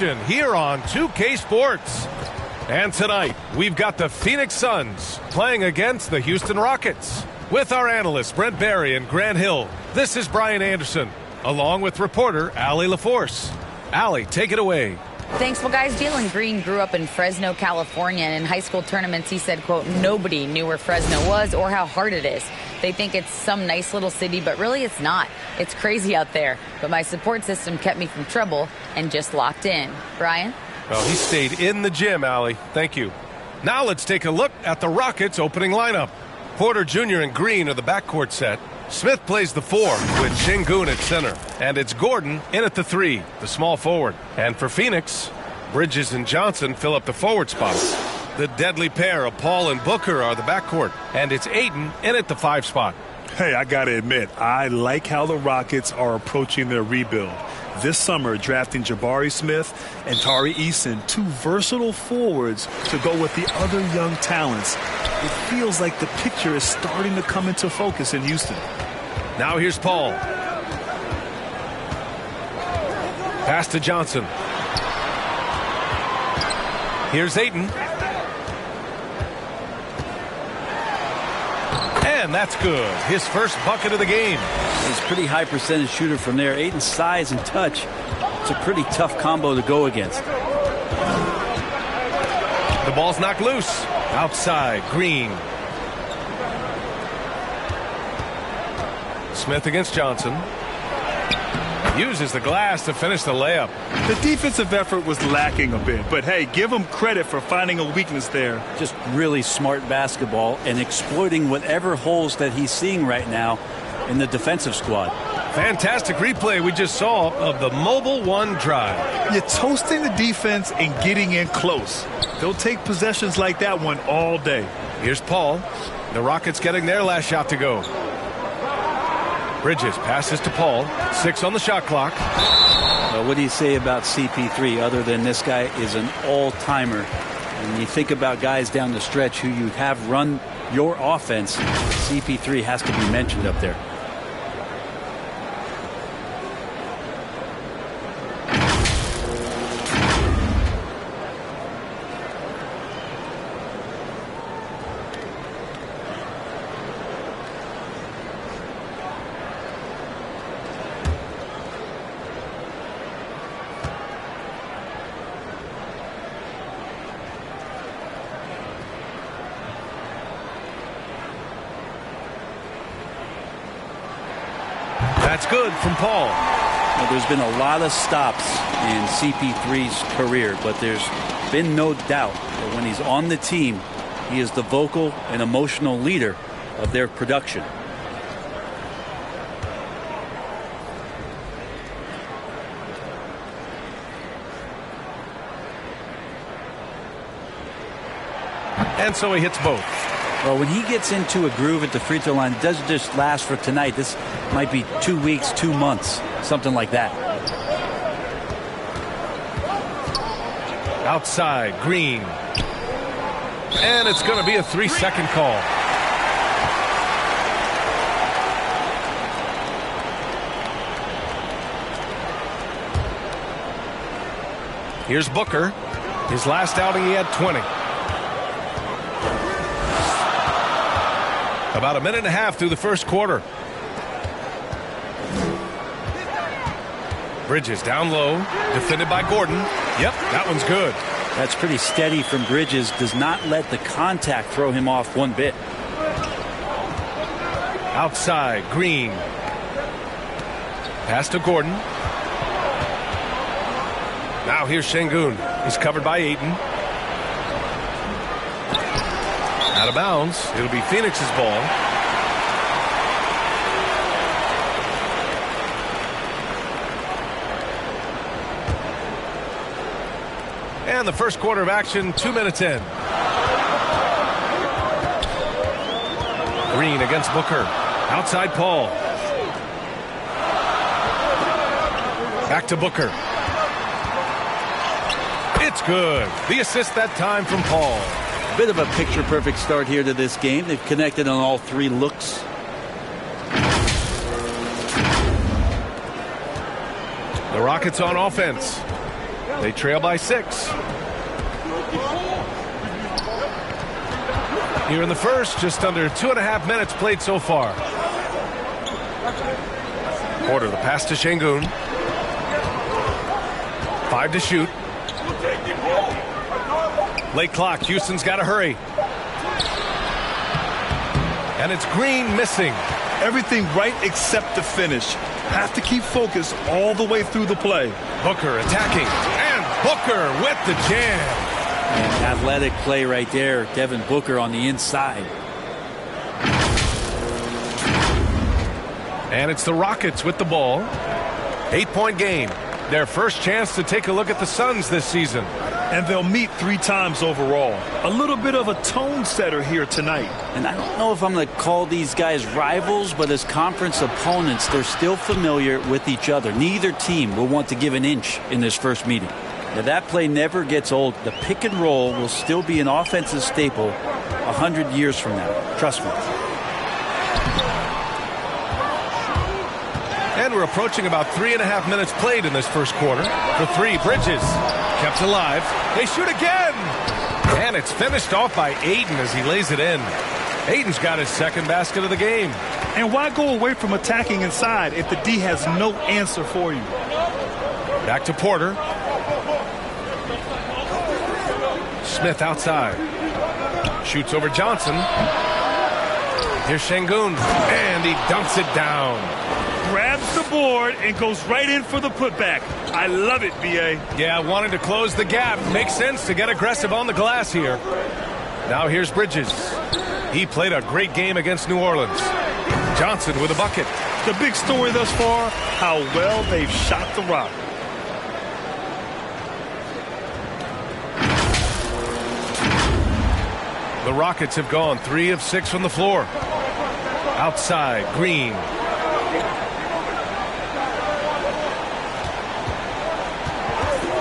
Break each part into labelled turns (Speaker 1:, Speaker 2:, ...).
Speaker 1: Here on 2K Sports. And tonight, we've got the Phoenix Suns playing against the Houston Rockets. With our analysts, Brent Barry and Grant Hill, this is Brian Anderson, along with reporter Allie LaForce. Allie, take it away.
Speaker 2: Thanks. Well, guys, Jalen Green grew up in Fresno, California, and in high school tournaments, he said, quote, nobody knew where Fresno was or how hard it is. They think it's some nice little city, but really it's not. It's crazy out there. But my support system kept me from trouble and just locked in. Brian?
Speaker 1: Well, he stayed in the gym, Allie. Thank you. Now let's take a look at the Rockets' opening lineup. Porter Jr. and Green are the backcourt set. Smith plays the 4 with Şengün at center. And it's Gordon in at the 3, the small forward. And for Phoenix, Bridges and Johnson fill up the forward spots. The deadly pair of Paul and Booker are the backcourt. And it's Ayton in at the 5 spot.
Speaker 3: Hey, I got to admit, I like how the Rockets are approaching their rebuild. This summer, drafting Jabari Smith and Tari Eason, 2 versatile forwards to go with the other young talents. It feels like the picture is starting to come into focus in Houston.
Speaker 1: Now here's Paul. Pass to Johnson. Here's Ayton. And that's good. His first bucket of the game.
Speaker 4: He's a pretty high percentage shooter from there. Ayton's size and touch. It's a pretty tough combo to go against.
Speaker 1: The ball's knocked loose. Outside, Green. Smith against Johnson. Uses the glass to finish the layup.
Speaker 3: The defensive effort was lacking a bit, but hey, give him credit for finding a weakness there.
Speaker 4: Just really smart basketball and exploiting whatever holes that he's seeing right now in the defensive squad.
Speaker 1: Fantastic replay we just saw of the mobile 1 drive.
Speaker 3: You're toasting the defense and getting in close. They'll take possessions like that one all day.
Speaker 1: Here's Paul. The Rockets getting their last shot to go. Bridges passes to Paul. 6 on the shot clock.
Speaker 4: Well, what do you say about CP3 other than this guy is an all-timer? And you think about guys down the stretch who you have run your offense, CP3 has to be mentioned up there.
Speaker 1: That's good from Paul.
Speaker 4: Well, there's been a lot of stops in CP3's career, but there's been no doubt that when he's on the team, he is the vocal and emotional leader of their production.
Speaker 1: And so he hits both.
Speaker 4: Well, when he gets into a groove at the free throw line, it doesn't just last for tonight. This might be 2 weeks, 2 months, something like that.
Speaker 1: Outside, Green. And it's going to be a 3-second call. Here's Booker. His last outing, he had 20. About a minute and a half through the first quarter. Bridges down low, defended by Gordon. Yep, that one's good.
Speaker 4: That's pretty steady from Bridges. Does not let the contact throw him off one bit.
Speaker 1: Outside, Green. Pass to Gordon. Now here's Şengün. He's covered by Ayton. Out of bounds. It'll be Phoenix's ball. And the first quarter of action, 2 minutes in. Green against Booker. Outside Paul. Back to Booker. It's good. The assist that time from Paul.
Speaker 4: Bit of a picture-perfect start here to this game. They've connected on all 3 looks.
Speaker 1: The Rockets on offense. They trail by 6. Here in the first, just under 2.5 minutes played so far. Porter, the pass to Şengün. 5 to shoot. Late clock. Houston's got to hurry. And it's Green missing.
Speaker 3: Everything right except the finish. Have to keep focused all the way through the play.
Speaker 1: Booker attacking. And Booker with the jam.
Speaker 4: And athletic play right there. Devin Booker on the inside.
Speaker 1: And it's the Rockets with the ball. 8-point game. Their first chance to take a look at the Suns this season.
Speaker 3: And they'll meet 3 times overall. A little bit of a tone setter here tonight.
Speaker 4: And I don't know if I'm going to call these guys rivals, but as conference opponents, they're still familiar with each other. Neither team will want to give an inch in this first meeting. Now, that play never gets old. The pick and roll will still be an offensive staple 100 years from now. Trust me.
Speaker 1: And we're approaching about 3.5 minutes played in this first quarter. For 3, Bridges. Kept alive. They shoot again. And it's finished off by Ayton as he lays it in. Ayton's got his second basket of the game.
Speaker 3: And why go away from attacking inside if the D has no answer for you?
Speaker 1: Back to Porter. Smith outside. Shoots over Johnson. Here's Şengün. And he dunks it down.
Speaker 3: Grabs the board and goes right in for the putback. I love it, B.A.
Speaker 1: Yeah, wanting to close the gap. Makes sense to get aggressive on the glass here. Now here's Bridges. He played a great game against New Orleans. Johnson with a bucket.
Speaker 3: The big story thus far, how well they've shot the rock.
Speaker 1: The Rockets have gone 3 of 6 from the floor. Outside, Green.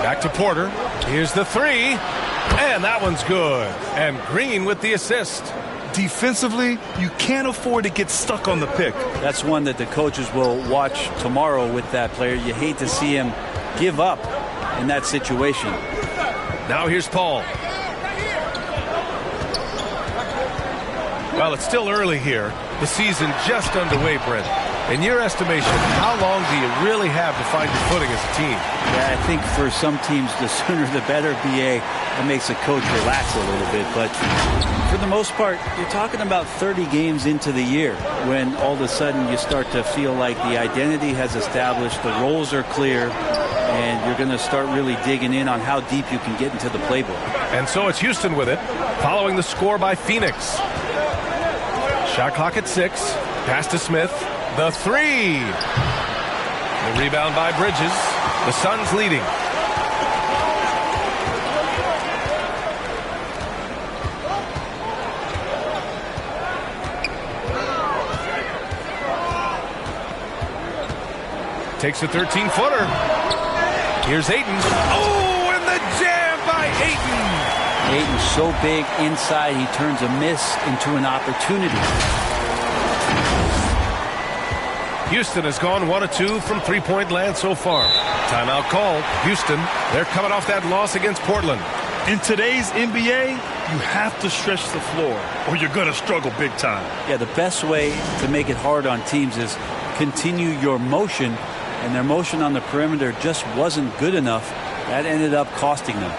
Speaker 1: Back to Porter. Here's the 3. And that one's good. And Green with the assist.
Speaker 3: Defensively, you can't afford to get stuck on the pick.
Speaker 4: That's one that the coaches will watch tomorrow with that player. You hate to see him give up in that situation.
Speaker 1: Now here's Paul. Well, it's still early here. The season just underway, Brent. In your estimation, how long do you really have to find your footing as a team?
Speaker 4: Yeah, I think for some teams, the sooner the better, BA. That makes a coach relax a little bit. But for the most part, you're talking about 30 games into the year when all of a sudden you start to feel like the identity has established, the roles are clear, and you're going to start really digging in on how deep you can get into the playbook.
Speaker 1: And so it's Houston with it, following the score by Phoenix. Shot clock at 6. Pass to Smith. The 3. The rebound by Bridges. The Suns leading. Takes a 13-footer. Here's Ayton. Oh, and the jam by Ayton.
Speaker 4: Ayton's so big inside, he turns a miss into an opportunity.
Speaker 1: Houston has gone 1 of 2 from three-point land so far. Timeout called. Houston, they're coming off that loss against Portland.
Speaker 3: In today's NBA, you have to stretch the floor or you're going to struggle big time.
Speaker 4: Yeah, the best way to make it hard on teams is continue your motion, and their motion on the perimeter just wasn't good enough. That ended up costing them.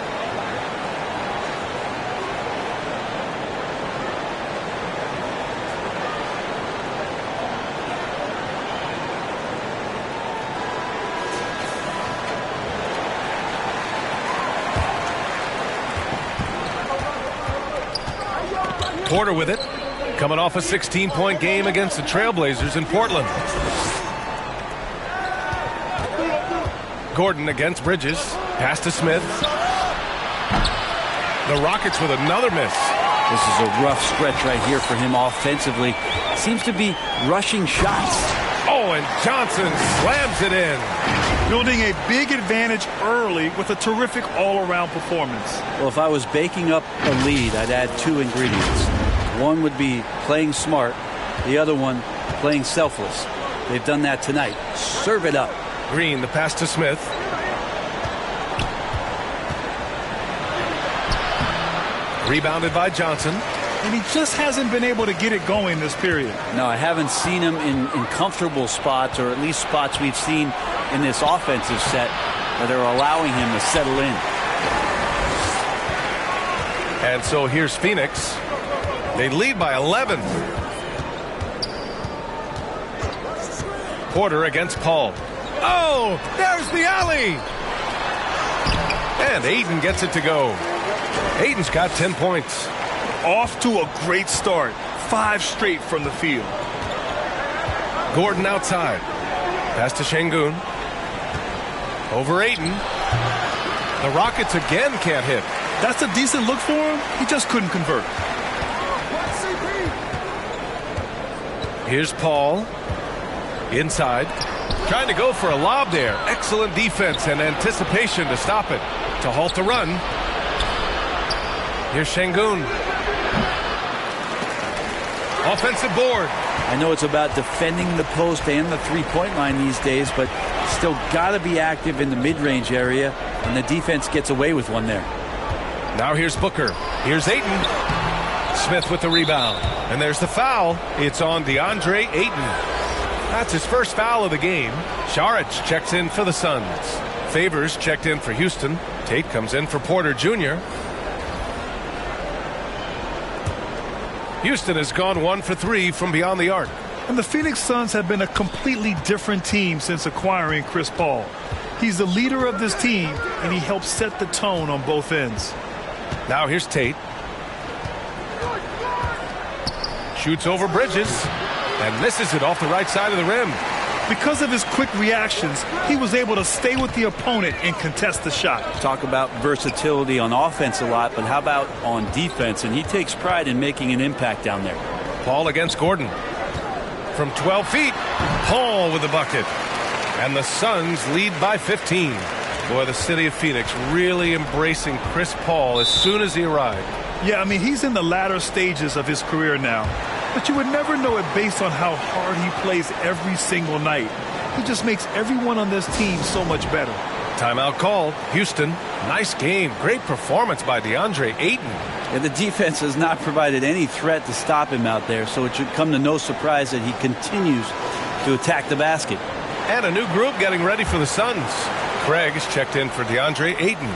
Speaker 1: Porter with it, coming off a 16-point game against the Trailblazers in Portland. Gordon against Bridges. Pass to Smith. The Rockets with another miss.
Speaker 4: This is a rough stretch right here for him offensively. Seems to be rushing shots.
Speaker 1: Oh, and Johnson slams it in.
Speaker 3: Building a big advantage early with a terrific all-around performance.
Speaker 4: Well, if I was baking up a lead, I'd add 2 ingredients. One would be playing smart. The other one, playing selfless. They've done that tonight. Serve it up.
Speaker 1: Green, the pass to Smith. Rebounded by Johnson.
Speaker 3: And he just hasn't been able to get it going this period.
Speaker 4: No, I haven't seen him in comfortable spots, or at least spots we've seen in this offensive set that are allowing him to settle in.
Speaker 1: And so here's Phoenix. They lead by 11. Porter against Paul. Oh, there's the alley. And Ayton gets it to go. Ayton's got 10 points.
Speaker 3: Off to a great start. 5 straight from the field.
Speaker 1: Gordon outside. Pass to Şengün. Over Ayton. The Rockets again can't hit.
Speaker 3: That's a decent look for him. He just couldn't convert.
Speaker 1: Here's Paul. Inside. Trying to go for a lob there. Excellent defense and anticipation to stop it. To halt the run. Here's Şengün. Offensive board.
Speaker 4: I know it's about defending the post and the three-point line these days, but still got to be active in the mid-range area, and the defense gets away with one there.
Speaker 1: Now here's Booker. Here's Ayton. Smith with the rebound. And there's the foul. It's on Deandre Ayton. That's his first foul of the game. Saric checks in for the Suns. Favors checked in for Houston. Tate comes in for Porter Jr. Houston has gone 1 for 3 from beyond the arc.
Speaker 3: And the Phoenix Suns have been a completely different team since acquiring Chris Paul. He's the leader of this team, and he helps set the tone on both ends.
Speaker 1: Now here's Tate. Shoots over Bridges and misses it off the right side of the rim.
Speaker 3: Because of his quick reactions, he was able to stay with the opponent and contest the shot.
Speaker 4: Talk about versatility on offense a lot, but how about on defense? And he takes pride in making an impact down there.
Speaker 1: Paul against Gordon. From 12 feet, Paul with the bucket. And the Suns lead by 15. Boy, the city of Phoenix really embracing Chris Paul as soon as he arrived.
Speaker 3: Yeah, I mean, he's in the latter stages of his career now. But you would never know it based on how hard he plays every single night. He just makes everyone on this team so much better.
Speaker 1: Timeout called. Houston, nice game. Great performance by Deandre Ayton.
Speaker 4: Yeah, the defense has not provided any threat to stop him out there, so it should come to no surprise that he continues to attack the basket.
Speaker 1: And a new group getting ready for the Suns. Craig is checked in for Deandre Ayton.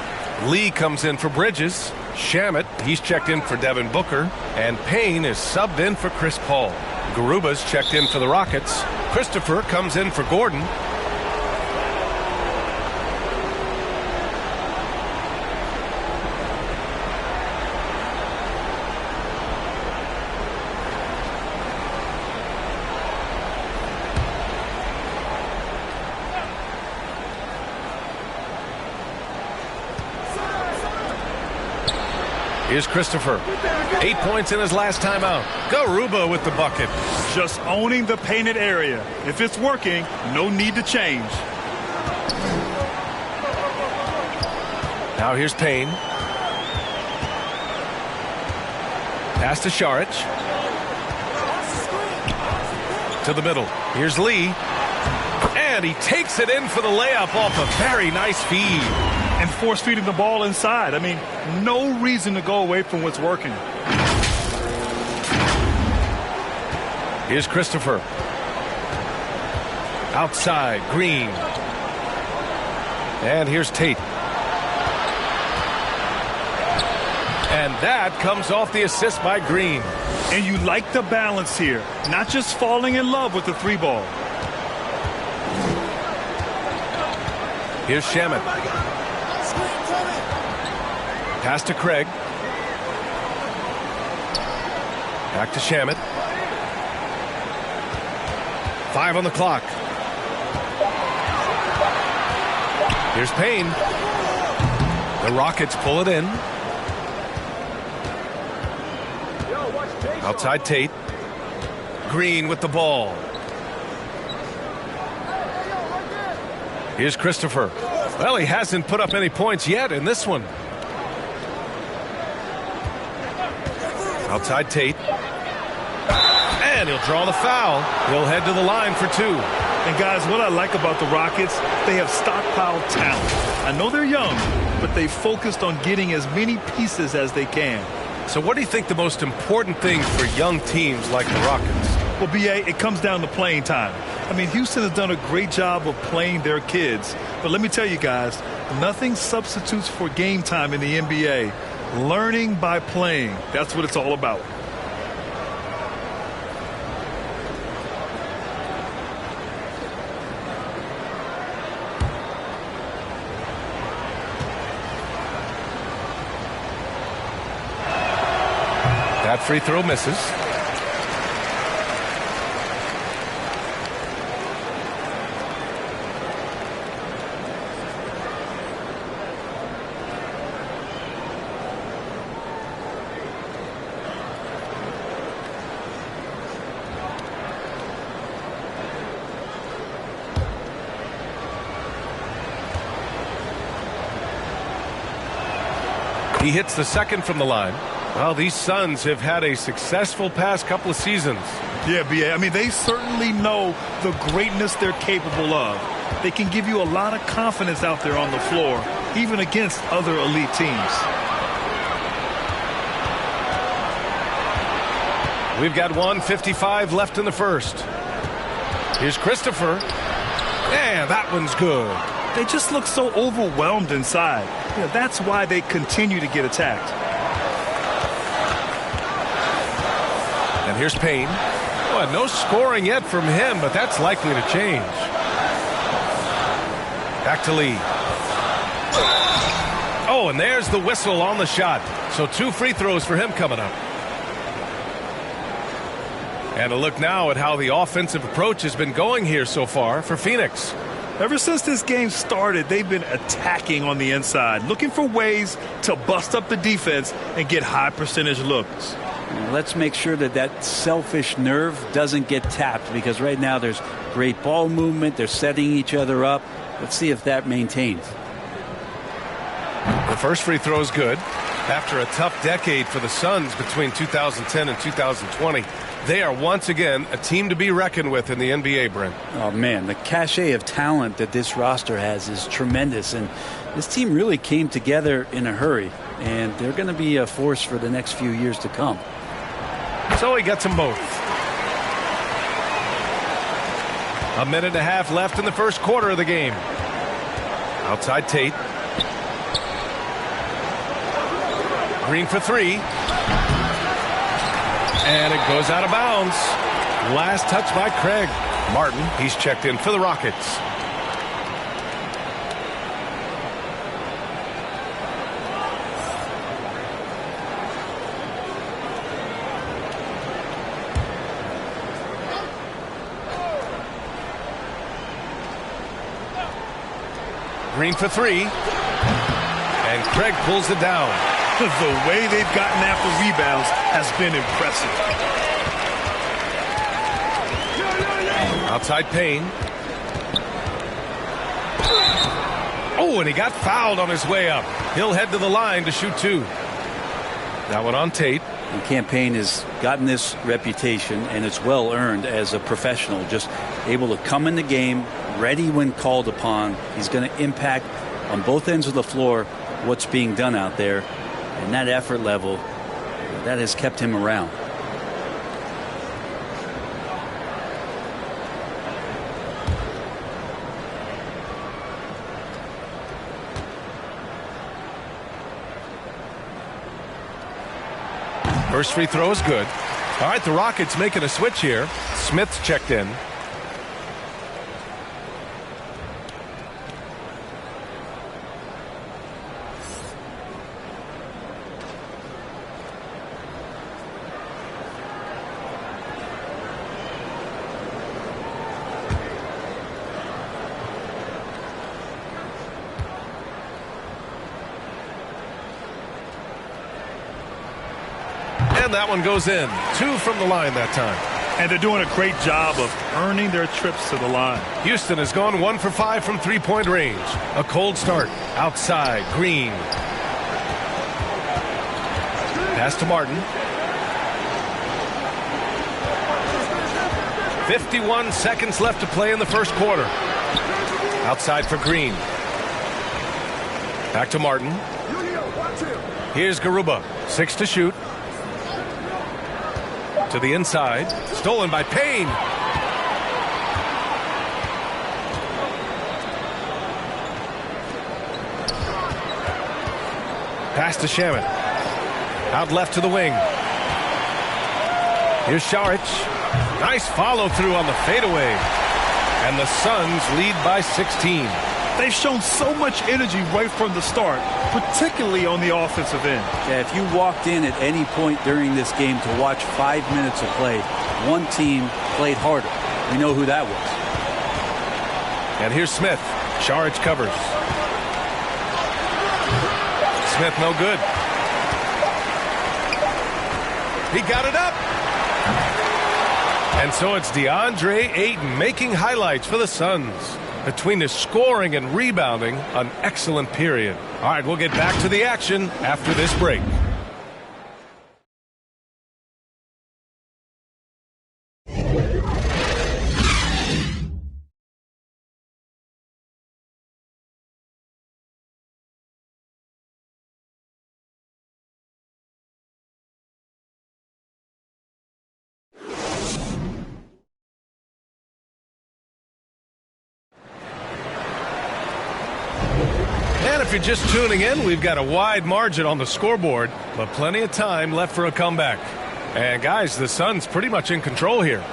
Speaker 1: Lee comes in for Bridges. Shamet, he's checked in for Devin Booker. And Payne is subbed in for Chris Paul. Garuba's checked in for the Rockets. Christopher comes in for Gordon. Here's Christopher. 8 points in his last timeout. Garuba with the bucket.
Speaker 3: Just owning the painted area. If it's working, no need to change.
Speaker 1: Now here's Payne. Pass to Saric. To the middle. Here's Lee. And he takes it in for the layup off a very nice feed.
Speaker 3: And force feeding the ball inside. I mean, no reason to go away from what's working.
Speaker 1: Here's Christopher. Outside, Green. And here's Tate. And that comes off the assist by Green.
Speaker 3: And you like the balance here. Not just falling in love with the three ball.
Speaker 1: Here's Shamet. Pass to Craig. Back to Shamet. 5 on the clock. Here's Payne. The Rockets pull it in. Outside Tate. Green with the ball. Here's Christopher. Well, he hasn't put up any points yet in this one. Outside Tate. And he'll draw the foul. He'll head to the line for 2.
Speaker 3: And guys, what I like about the Rockets, they have stockpiled talent. I know they're young, but they focused on getting as many pieces as they can.
Speaker 1: So what do you think the most important thing for young teams like the Rockets?
Speaker 3: Well, B.A., it comes down to playing time. I mean, Houston has done a great job of playing their kids. But let me tell you guys, nothing substitutes for game time in the NBA. Learning by playing. That's what it's all about.
Speaker 1: That free throw misses. He hits the second from the line. Well, these Suns have had a successful past couple of seasons.
Speaker 3: Yeah, B.A., I mean, they certainly know the greatness they're capable of. They can give you a lot of confidence out there on the floor, even against other elite teams.
Speaker 1: We've got 1:55 left in the first. Here's Christopher. And that one's good.
Speaker 3: They just look so overwhelmed inside. You know, that's why they continue to get attacked.
Speaker 1: And here's Payne. Well, no scoring yet from him, but that's likely to change. Back to Lee. Oh, and there's the whistle on the shot. So 2 free throws for him coming up. And a look now at how the offensive approach has been going here so far for Phoenix.
Speaker 3: Ever since this game started, they've been attacking on the inside, looking for ways to bust up the defense and get high percentage looks.
Speaker 4: Let's make sure that that selfish nerve doesn't get tapped, because right now there's great ball movement. They're setting each other up. Let's see if that maintains.
Speaker 1: The first free throw is good. After a tough decade for the Suns between 2010 and 2020, they are once again a team to be reckoned with in the NBA, Brent.
Speaker 4: Oh, man, the cachet of talent that this roster has is tremendous, and this team really came together in a hurry, and they're going to be a force for the next few years to come.
Speaker 1: So he gets them both. A minute and a half left in the first quarter of the game. Outside Tate. Green for 3. And it goes out of bounds. Last touch by Craig. Martin, he's checked in for the Rockets. Green for 3. And Craig pulls it down.
Speaker 3: The way they've gotten after rebounds has been impressive.
Speaker 1: Outside Payne. Oh, and he got fouled on his way up. He'll head to the line to shoot 2. That one on Tate.
Speaker 4: And Campaign has gotten this reputation, and it's well earned as a professional, just able to come in the game, ready when called upon. He's going to impact on both ends of the floor what's being done out there. And that effort level, that has kept him around.
Speaker 1: First free throw is good. All right, the Rockets making a switch here. Smith's checked in. And that one goes in. 2 from the line that time.
Speaker 3: And they're doing a great job of earning their trips to the line.
Speaker 1: Houston has gone 1 for 5 from three-point range. A cold start. Outside, Green. Pass to Martin. 51 seconds left to play in the first quarter. Outside for Green. Back to Martin. Here's Garuba. 6 to shoot. To the inside. Stolen by Payne. Pass to Shaman. Out left to the wing. Here's Saric. Nice follow through on the fadeaway. And the Suns lead by 16.
Speaker 3: They've shown so much energy right from the start, particularly on the offensive end.
Speaker 4: Yeah, if you walked in at any point during this game to watch 5 minutes of play, one team played harder. We know who that was.
Speaker 1: And here's Smith. Saric covers. Smith no good. He got it up. And so it's Deandre Ayton making highlights for the Suns. Between his scoring and rebounding, an excellent period. All right, we'll get back to the action after this break. And if you're just tuning in, we've got a wide margin on the scoreboard, but plenty of time left for a comeback. And guys, the Suns pretty much in control here.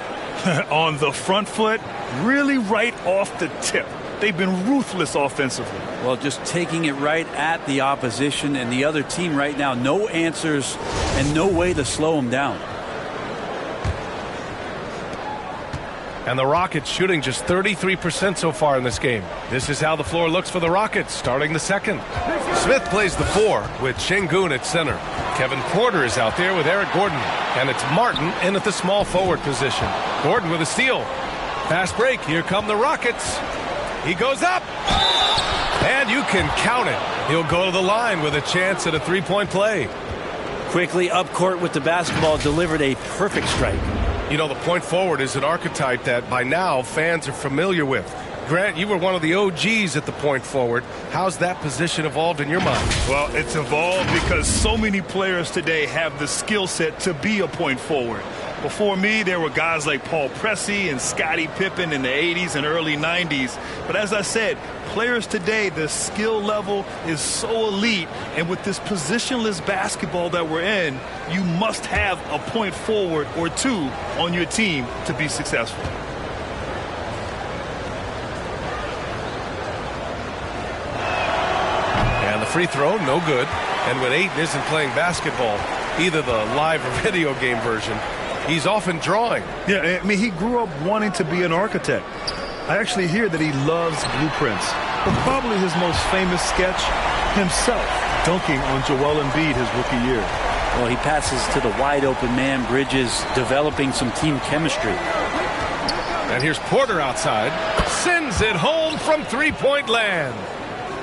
Speaker 3: On the front foot, really right off the tip. They've been ruthless offensively.
Speaker 4: Well, just taking it right at the opposition and the other team right now. No answers and no way to slow them down.
Speaker 1: And the Rockets shooting just 33% so far in this game. This is how the floor looks for the Rockets starting the second. Smith plays the 4 with Şengün at center. Kevin Porter is out there with Eric Gordon. And it's Martin in at the small forward position. Gordon with a steal. Fast break. Here come the Rockets. He goes up. And you can count it. He'll go to the line with a chance at a three-point play.
Speaker 4: Quickly up court with the basketball, delivered a perfect strike.
Speaker 1: You know, the point forward is an archetype that by now fans are familiar with. Grant, you were one of the OGs at the point forward. How's that position evolved in your mind?
Speaker 3: Well, it's evolved because so many players today have the skill set to be a point forward. Before me, there were guys like Paul Pressey and Scottie Pippen in the 80s and early 90s. But as I said, players today, the skill level is so elite. And with this positionless basketball that we're in, you must have a point forward or two on your team to be successful.
Speaker 1: And the free throw, no good. And when Ayton isn't playing basketball, either the live or video game version, he's often drawing.
Speaker 3: Yeah, I mean, he grew up wanting to be an architect. I actually hear that he loves blueprints. But probably his most famous sketch, himself dunking on Joel Embiid his rookie year.
Speaker 4: Well, he passes to the wide open man. Bridges developing some team chemistry.
Speaker 1: And here's Porter outside. Sends it home from three-point land.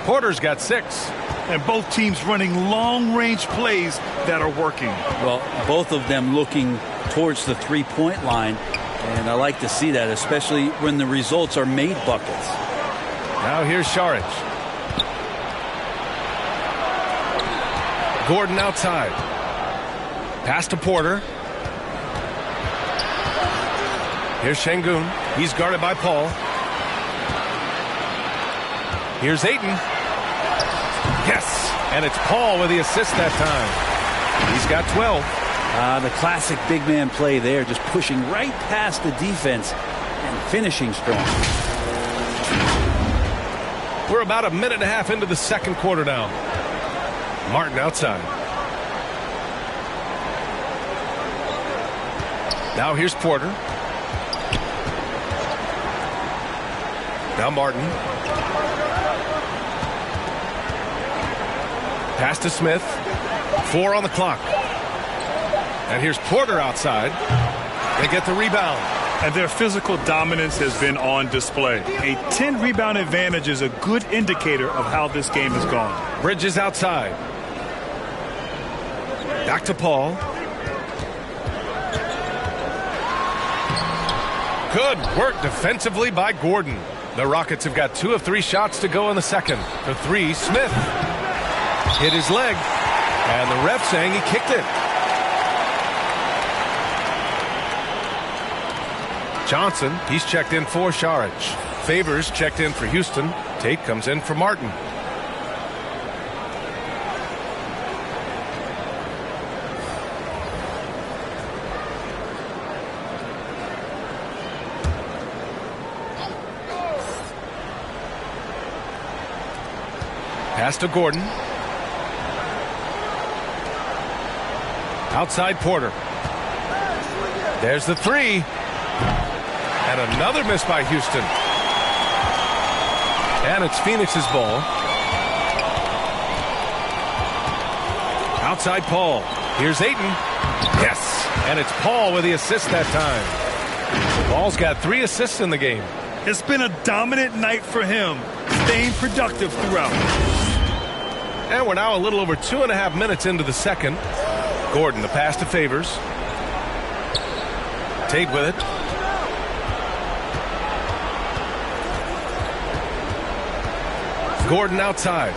Speaker 1: Porter's got 6.
Speaker 3: And both teams running long-range plays that are working.
Speaker 4: Well, both of them looking towards the three-point line. And I like to see that, especially when the results are made buckets.
Speaker 1: Now here's Saric. Gordon outside. Pass to Porter. Here's Şengün. He's guarded by Paul. Here's Ayton. Yes, and it's Paul with the assist that time. He's got 12.
Speaker 4: The classic big man play there, just pushing right past the defense and finishing strong.
Speaker 1: We're about a minute and a half into the second quarter now. Martin outside. Now here's Porter. Now Martin. Pass to Smith. 4 on the clock. And here's Porter outside. They get the rebound.
Speaker 3: And their physical dominance has been on display. A 10-rebound advantage is a good indicator of how this game has gone.
Speaker 1: Bridges outside. Back to Paul. Good work defensively by Gordon. The Rockets have got 2 of 3 shots to go in the second. For 3, Smith. Hit his leg. And the ref saying he kicked it. Johnson, he's checked in for Saric. Favors checked in for Houston. Tate comes in for Martin. Pass to Gordon. Outside Porter. There's the three. And another miss by Houston. And it's Phoenix's ball. Outside Paul. Here's Ayton. Yes. And it's Paul with the assist that time. Paul's got 3 assists in the game.
Speaker 3: It's been a dominant night for him, staying productive throughout.
Speaker 1: And we're now a little over 2.5 minutes into the second. Gordon, the pass to Favors. Tate with it. Gordon outside.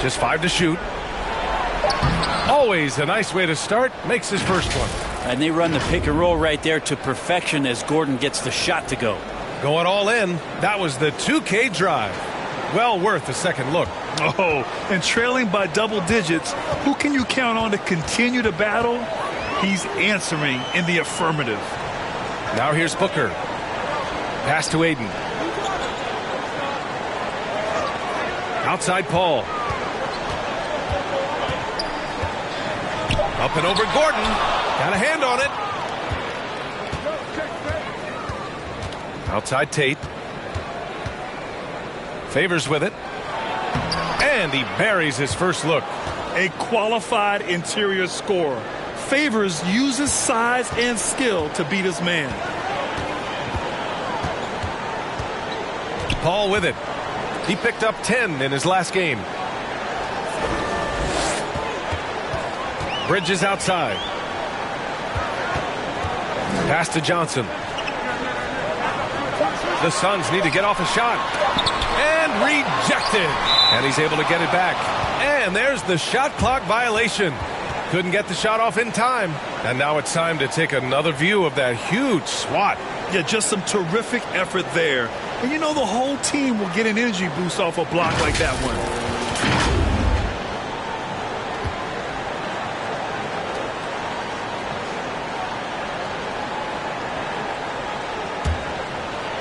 Speaker 1: Just 5 to shoot. Always a nice way to start. Makes his first one.
Speaker 4: And they run the pick and roll right there to perfection as Gordon gets the shot to go.
Speaker 1: Going all in. That was the 2K drive. Well worth a second look.
Speaker 3: Oh, and trailing by double digits, who can you count on to continue to battle? He's answering in the affirmative.
Speaker 1: Now here's Booker. Pass to Ayton. Outside Paul. Up and over Gordon. Got a hand on it. Outside Tate. Favors with it. And he buries his first look.
Speaker 3: A qualified interior scorer. Favors uses size and skill to beat his man.
Speaker 1: Paul with it. He picked up 10 in his last game. Bridges outside. Pass to Johnson. The Suns need to get off a shot. And rejected. And he's able to get it back. And there's the shot clock violation. Couldn't get the shot off in time. And now it's time to take another view of that huge swat.
Speaker 3: Yeah, just some terrific effort there. And you know the whole team will get an energy boost off a block like that one.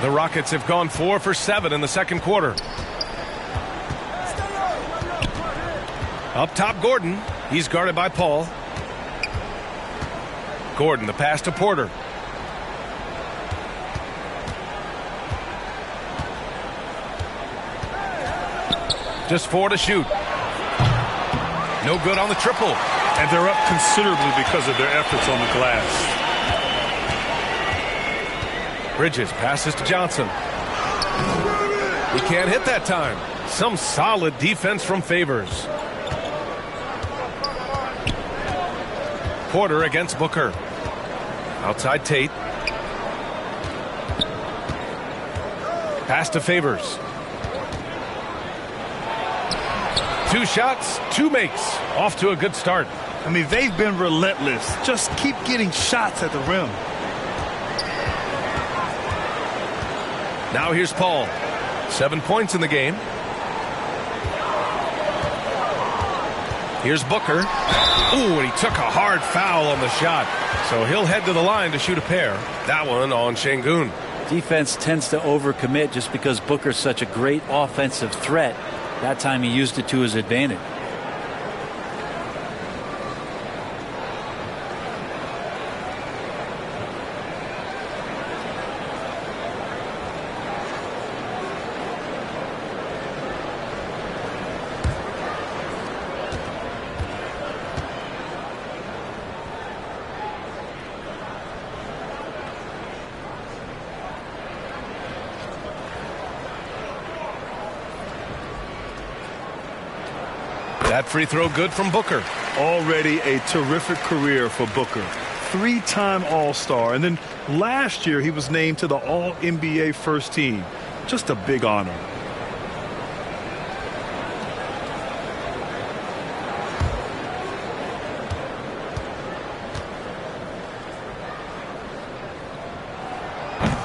Speaker 1: The Rockets have gone 4 for 7 in the second quarter. Up top, Gordon. He's guarded by Paul. Gordon, the pass to Porter. Just 4 to shoot. No good on the triple.
Speaker 3: And they're up considerably because of their efforts on the glass.
Speaker 1: Bridges passes to Johnson. He can't hit that time. Some solid defense from Favors. Porter against Booker. Outside Tate. Pass to Favors. 2 shots, 2 makes. Off to a good start.
Speaker 3: I mean, they've been relentless. Just keep getting shots at the rim.
Speaker 1: Now here's Paul. 7 points in the game. Here's Booker. Ooh, and he took a hard foul on the shot. So he'll head to the line to shoot a pair. That one on Şengün.
Speaker 4: Defense tends to overcommit just because Booker's such a great offensive threat. That time he used it to his advantage.
Speaker 1: That free throw good from Booker.
Speaker 3: Already a terrific career for Booker. 3-time All-Star. And then last year he was named to the All-NBA first team. Just a big honor.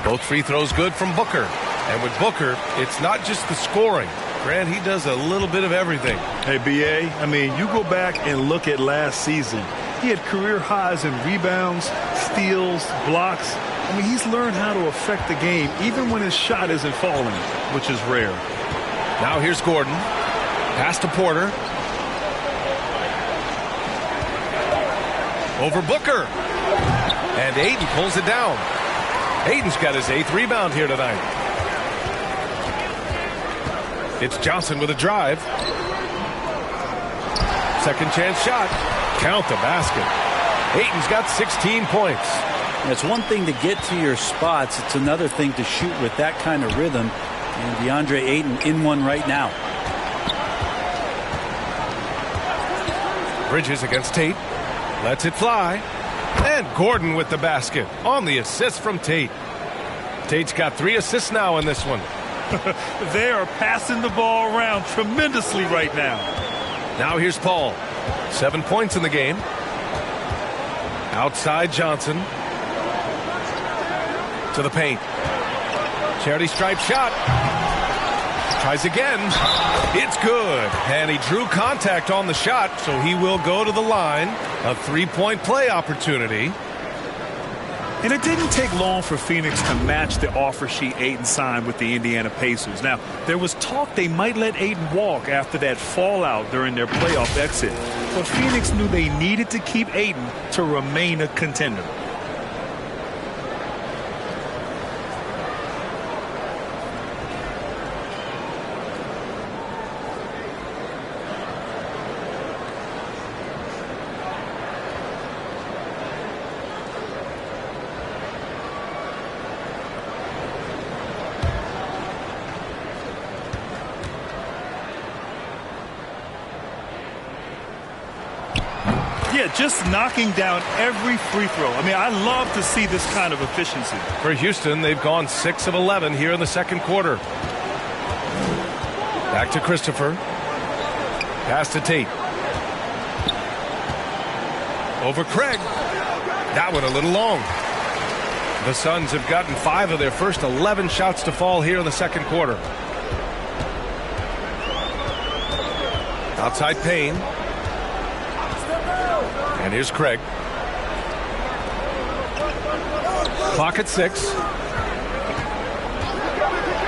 Speaker 1: Both free throws good from Booker. And with Booker, it's not just the scoring. Grant, he does a little bit of everything.
Speaker 3: Hey, B.A., I mean, you go back and look at last season. He had career highs in rebounds, steals, blocks. I mean, he's learned how to affect the game even when his shot isn't falling, which is rare.
Speaker 1: Now here's Gordon. Pass to Porter. Over Booker. And Ayton pulls it down. Ayton's got his 8th rebound here tonight. It's Johnson with a drive. Second chance shot. Count the basket. Ayton's got 16 points.
Speaker 4: It's one thing to get to your spots. It's another thing to shoot with that kind of rhythm. And Deandre Ayton in one right now.
Speaker 1: Bridges against Tate. Lets it fly. And Gordon with the basket on the assist from Tate. Tate's got 3 assists now in this one.
Speaker 3: They are passing the ball around tremendously right now.
Speaker 1: Now here's Paul. 7 points in the game. Outside Johnson. To the paint. Charity stripe shot. Tries again. It's good. And he drew contact on the shot, so he will go to the line. A 3-point play opportunity.
Speaker 3: And it didn't take long for Phoenix to match the offer sheet Ayton signed with the Indiana Pacers. Now, there was talk they might let Ayton walk after that fallout during their playoff exit. But Phoenix knew they needed to keep Ayton to remain a contender. Yeah, just knocking down every free throw. I mean, I love to see this kind of efficiency.
Speaker 1: For Houston, they've gone 6 of 11 here in the second quarter. Back to Christopher. Pass to Tate. Over Craig. That one a little long. The Suns have gotten 5 of their first 11 shots to fall here in the second quarter. Outside Payne. And here's Craig. Clock at 6.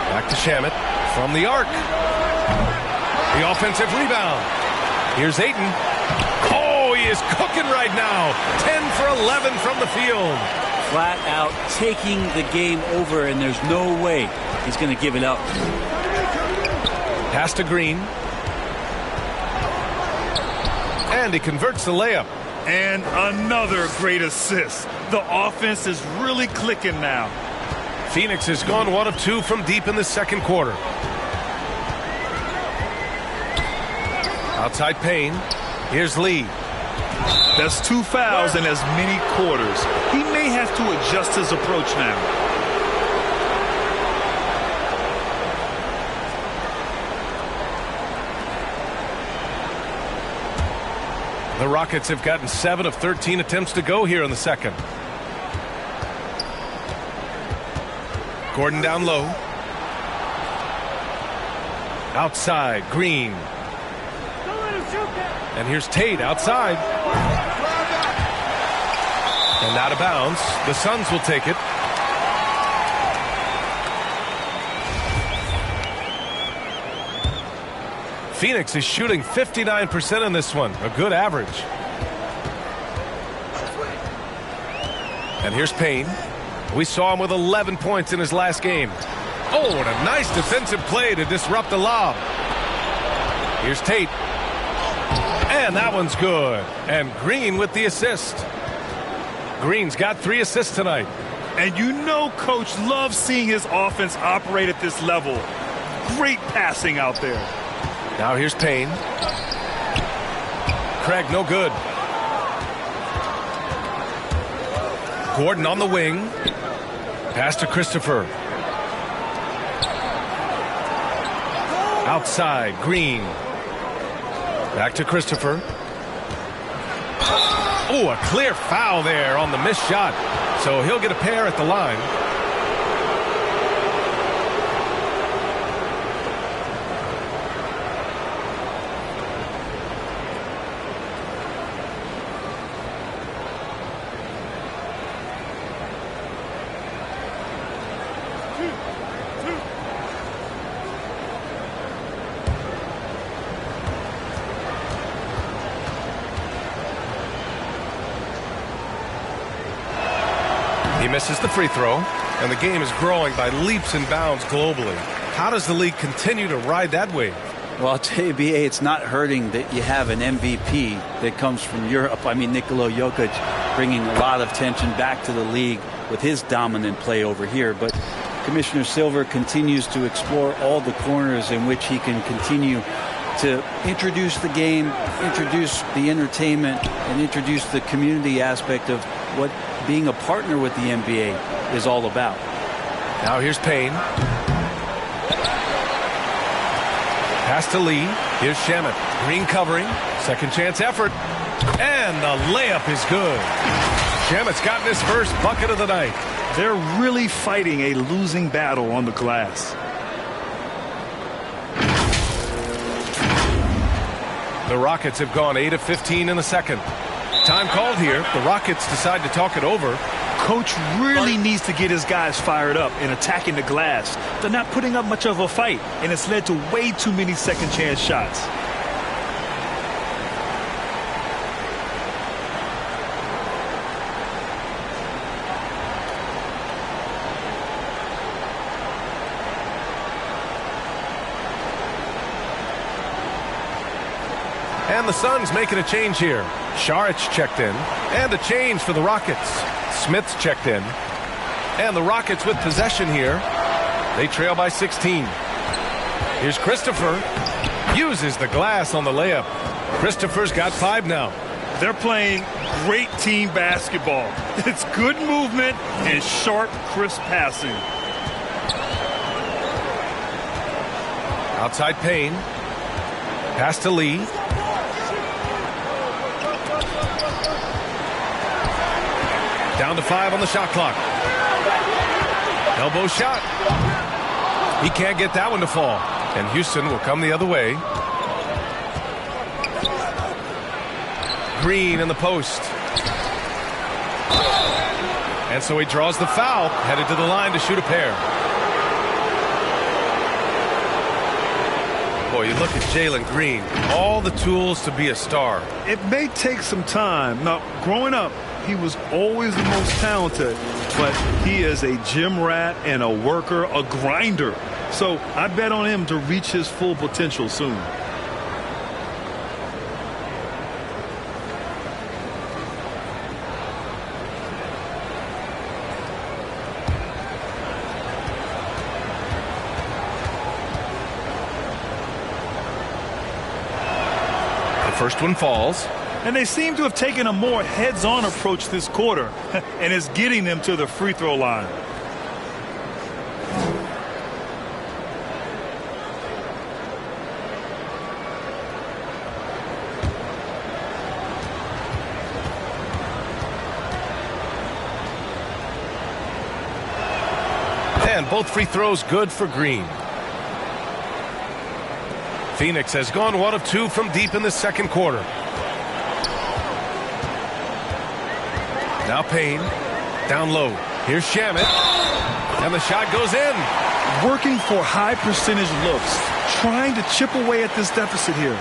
Speaker 1: Back to Shamet from the arc. The offensive rebound. Here's Ayton. Oh, he is cooking right now. 10 for 11 from the field.
Speaker 4: Flat out taking the game over, and there's no way he's going to give it up.
Speaker 1: Pass to Green. And he converts the layup.
Speaker 3: And another great assist. The offense is really clicking now.
Speaker 1: Phoenix has gone 1 of 2 from deep in the second quarter. Outside Payne. Here's Lee.
Speaker 3: That's 2 fouls in as many quarters. He may have to adjust his approach now.
Speaker 1: The Rockets have gotten 7 of 13 attempts to go here in the second. Gordon down low. Outside, Green. And here's Tate outside. And out of bounds. The Suns will take it. Phoenix is shooting 59% in this one. A good average. And here's Payne. We saw him with 11 points in his last game. Oh, and a nice defensive play to disrupt the lob. Here's Tate. And that one's good. And Green with the assist. Green's got 3 assists tonight.
Speaker 3: And you know Coach loves seeing his offense operate at this level. Great passing out there.
Speaker 1: Now here's Payne. Craig, no good. Gordon on the wing. Pass to Christopher. Outside, Green. Back to Christopher. Oh, a clear foul there on the missed shot. So he'll get a pair at the line. He misses the free throw, and the game is growing by leaps and bounds globally. How does the league continue to ride that wave?
Speaker 4: Well, I'll tell you, B.A., it's not hurting that you have an MVP that comes from Europe. I mean, Nikola Jokic bringing a lot of tension back to the league with his dominant play over here. But Commissioner Silver continues to explore all the corners in which he can continue to introduce the game, introduce the entertainment, and introduce the community aspect of what being a partner with the NBA is all about.
Speaker 1: Now here's Payne. Pass to Lee. Here's Shamet. Green covering. Second chance effort. And the layup is good. Shamet's gotten his first bucket of the night.
Speaker 3: They're really fighting a losing battle on the glass.
Speaker 1: The Rockets have gone 8 of 15 in the second. Time called here. The Rockets decide to talk it over.
Speaker 3: Coach really needs to get his guys fired up and attacking the glass. They're not putting up much of a fight, and it's led to way too many second chance shots.
Speaker 1: And the Suns making a change here. Saric checked in. And a change for the Rockets. Smith's checked in. And the Rockets with possession here. They trail by 16. Here's Christopher. Uses the glass on the layup. Christopher's got 5 now.
Speaker 3: They're playing great team basketball. It's good movement and sharp, crisp passing.
Speaker 1: Outside Payne. Pass to Lee. Down to 5 on the shot clock. Elbow shot. He can't get that one to fall. And Houston will come the other way. Green in the post. And so he draws the foul, headed to the line to shoot a pair. Boy, you look at Jalen Green, all the tools to be a star.
Speaker 3: It may take some time. Now, growing up, he was always the most talented, but he is a gym rat and a worker, a grinder. So I bet on him to reach his full potential soon.
Speaker 1: First one falls.
Speaker 3: And they seem to have taken a more heads-on approach this quarter, and it's getting them to the free throw line.
Speaker 1: And both free throws good for Green. Phoenix has gone 1 of 2 from deep in the second quarter. Now Payne, down low. Here's Shamet, and the shot goes in.
Speaker 3: Working for high percentage looks, trying to chip away at this deficit here.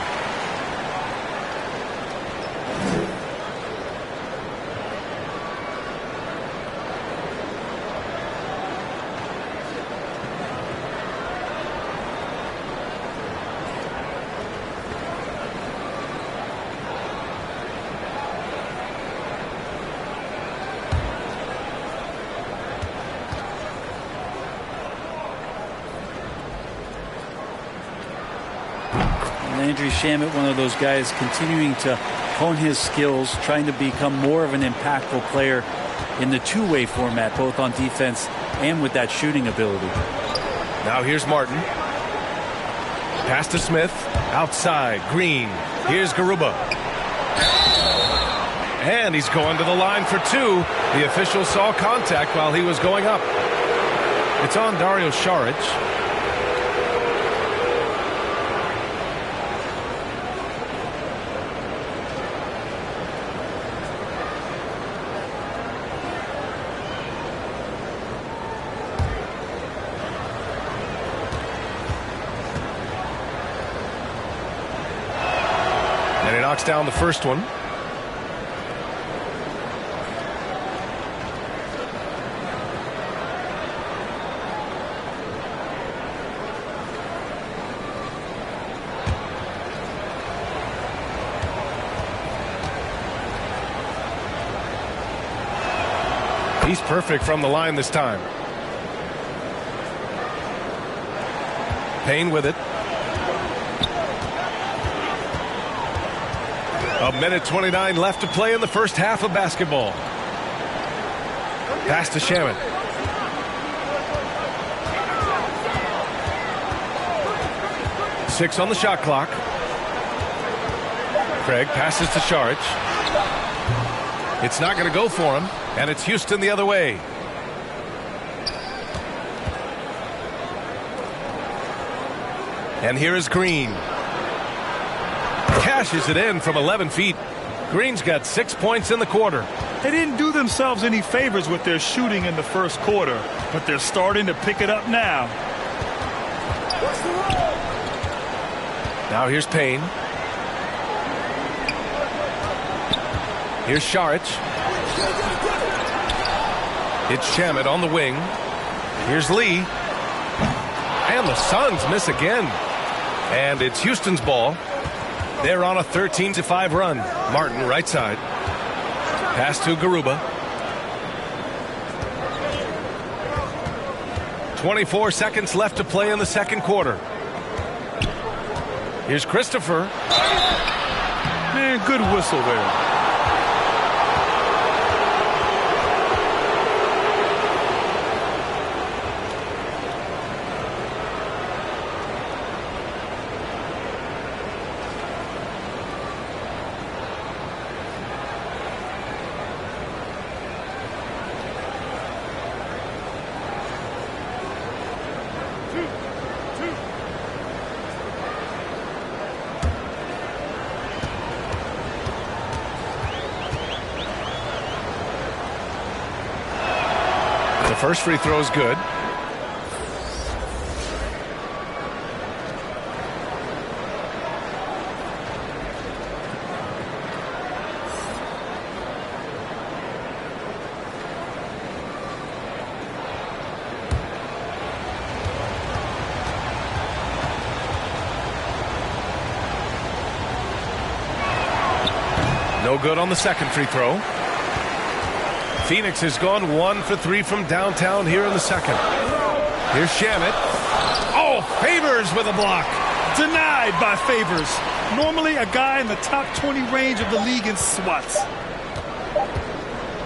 Speaker 4: Landry Shamet, one of those guys continuing to hone his skills, trying to become more of an impactful player in the two-way format, both on defense and with that shooting ability.
Speaker 1: Now here's Martin. Pass to Smith. Outside. Green. Here's Garuba. And he's going to the line for 2. The official saw contact while he was going up. It's on Dario Saric. Knocks down the first one. He's perfect from the line this time. Payne with it. 1:29 left to play in the first half of basketball. Pass to Shamet. Six on the shot clock. Craig passes to Saric. It's not going to go for him, and it's Houston the other way. And here is Green. Cashes it in from 11 feet. Green's got 6 points in the quarter.
Speaker 3: They didn't do themselves any favors with their shooting in the first quarter, but they're starting to pick it up now.
Speaker 1: Now here's Payne. Here's Saric. It's Shamet on the wing. Here's Lee. And the Suns miss again. And it's Houston's ball. They're on a 13-5 run. Martin, right side. Pass to Garuba. 24 seconds left to play in the second quarter. Here's Christopher.
Speaker 3: Man, good whistle there.
Speaker 1: First free throw is good. No good on the second free throw. Phoenix has gone 1 for 3 from downtown here in the second. Here's Shamet. Oh, Favors with a block.
Speaker 3: Denied by Favors. Normally a guy in the top 20 range of the league in swats.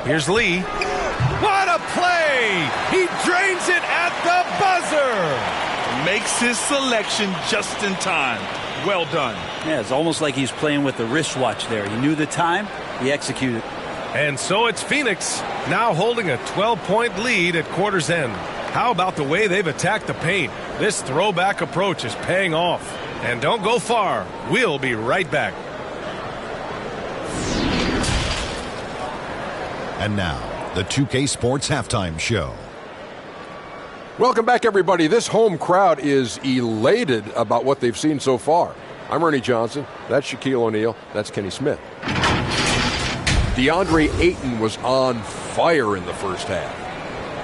Speaker 1: Here's Lee. What a play! He drains it at the buzzer.
Speaker 3: Makes his selection just in time. Well done.
Speaker 4: Yeah, it's almost like he's playing with the wristwatch there. He knew the time, he executed.
Speaker 1: And so it's Phoenix now holding a 12-point lead at quarter's end. How about the way they've attacked the paint? This throwback approach is paying off. And don't go far. We'll be right back.
Speaker 5: And now, the 2K Sports Halftime Show.
Speaker 6: Welcome back, everybody. This home crowd is elated about what they've seen so far. I'm Ernie Johnson. That's Shaquille O'Neal. That's Kenny Smith. Deandre Ayton was on fire in the first half.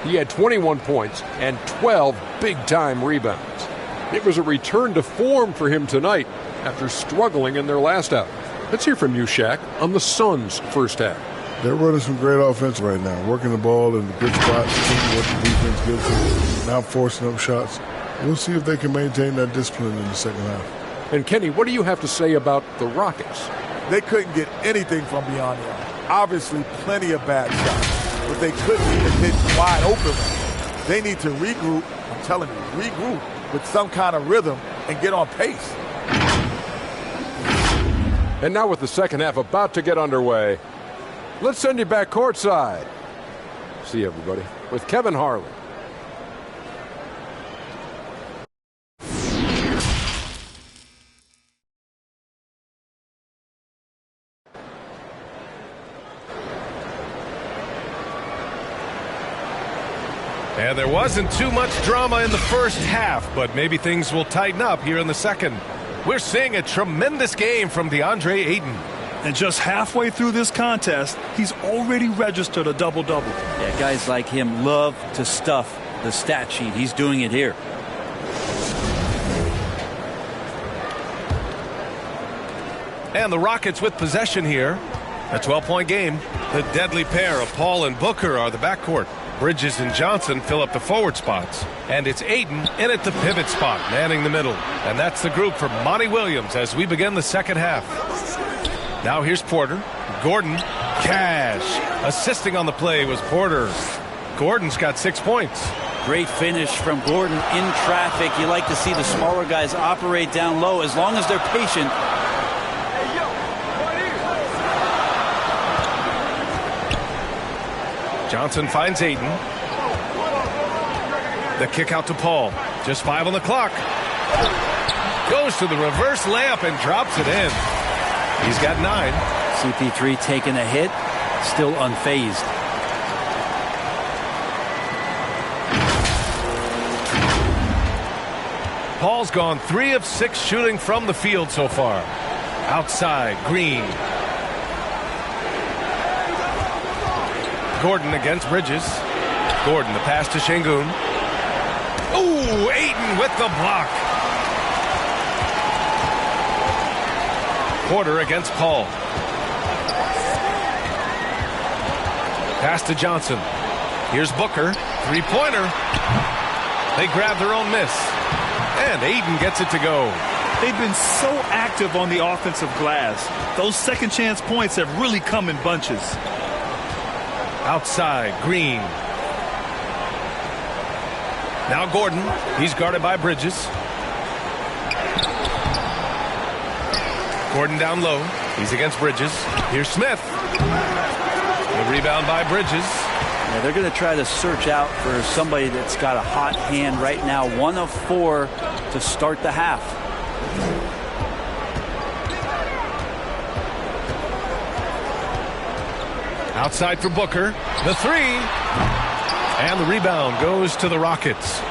Speaker 6: He had 21 points and 12 big-time rebounds. It was a return to form for him tonight after struggling in their last out. Let's hear from you, Shaq, on the Suns' first half.
Speaker 7: They're running some great offense right now, working the ball in the good spots, taking what the defense gives them, not forcing up shots. We'll see if they can maintain that discipline in the second half.
Speaker 6: And, Kenny, what do you have to say about the Rockets?
Speaker 8: They couldn't get anything from beyond the arc. Obviously, plenty of bad shots, but they couldn't even hit wide open ones. They need to regroup, I'm telling you, regroup with some kind of rhythm and get on pace.
Speaker 6: And now with the second half about to get underway, let's send you back courtside. See you, everybody, with Kevin Harlan.
Speaker 1: And there wasn't too much drama in the first half, but maybe things will tighten up here in the second. We're seeing a tremendous game from Deandre Ayton.
Speaker 3: And just halfway through this contest, he's already registered a double-double.
Speaker 4: Yeah, guys like him love to stuff the stat sheet. He's doing it here.
Speaker 1: And the Rockets with possession here. A 12-point game. The deadly pair of Paul and Booker are the backcourt. Bridges and Johnson fill up the forward spots. And it's Ayton in at the pivot spot, manning the middle. And that's the group for Monty Williams as we begin the second half. Now here's Porter. Gordon. Cash. Assisting on the play was Porter. Gordon's got 6 points.
Speaker 4: Great finish from Gordon in traffic. You like to see the smaller guys operate down low as long as they're patient.
Speaker 1: Johnson finds Ayton. The kick out to Paul. Just 5 on the clock. Goes to the reverse layup and drops it in. He's got 9.
Speaker 4: CP3 taking a hit, still unfazed.
Speaker 1: Paul's gone 3 of 6 shooting from the field so far. Outside, Green. Gordon against Bridges. Gordon, the pass to Şengün. Ooh, Ayton with the block. Porter against Paul. Pass to Johnson. Here's Booker. Three-pointer. They grab their own miss. And Ayton gets it to go.
Speaker 3: They've been so active on the offensive glass. Those second chance points have really come in bunches.
Speaker 1: Outside, Green. Now Gordon. He's guarded by Bridges. Gordon down low. He's against Bridges. Here's Smith. The rebound by Bridges.
Speaker 4: Yeah, they're going to try to search out for somebody that's got a hot hand right now. 1 of 4 to start the half.
Speaker 1: Outside for Booker. The 3. And the rebound goes to the Rockets.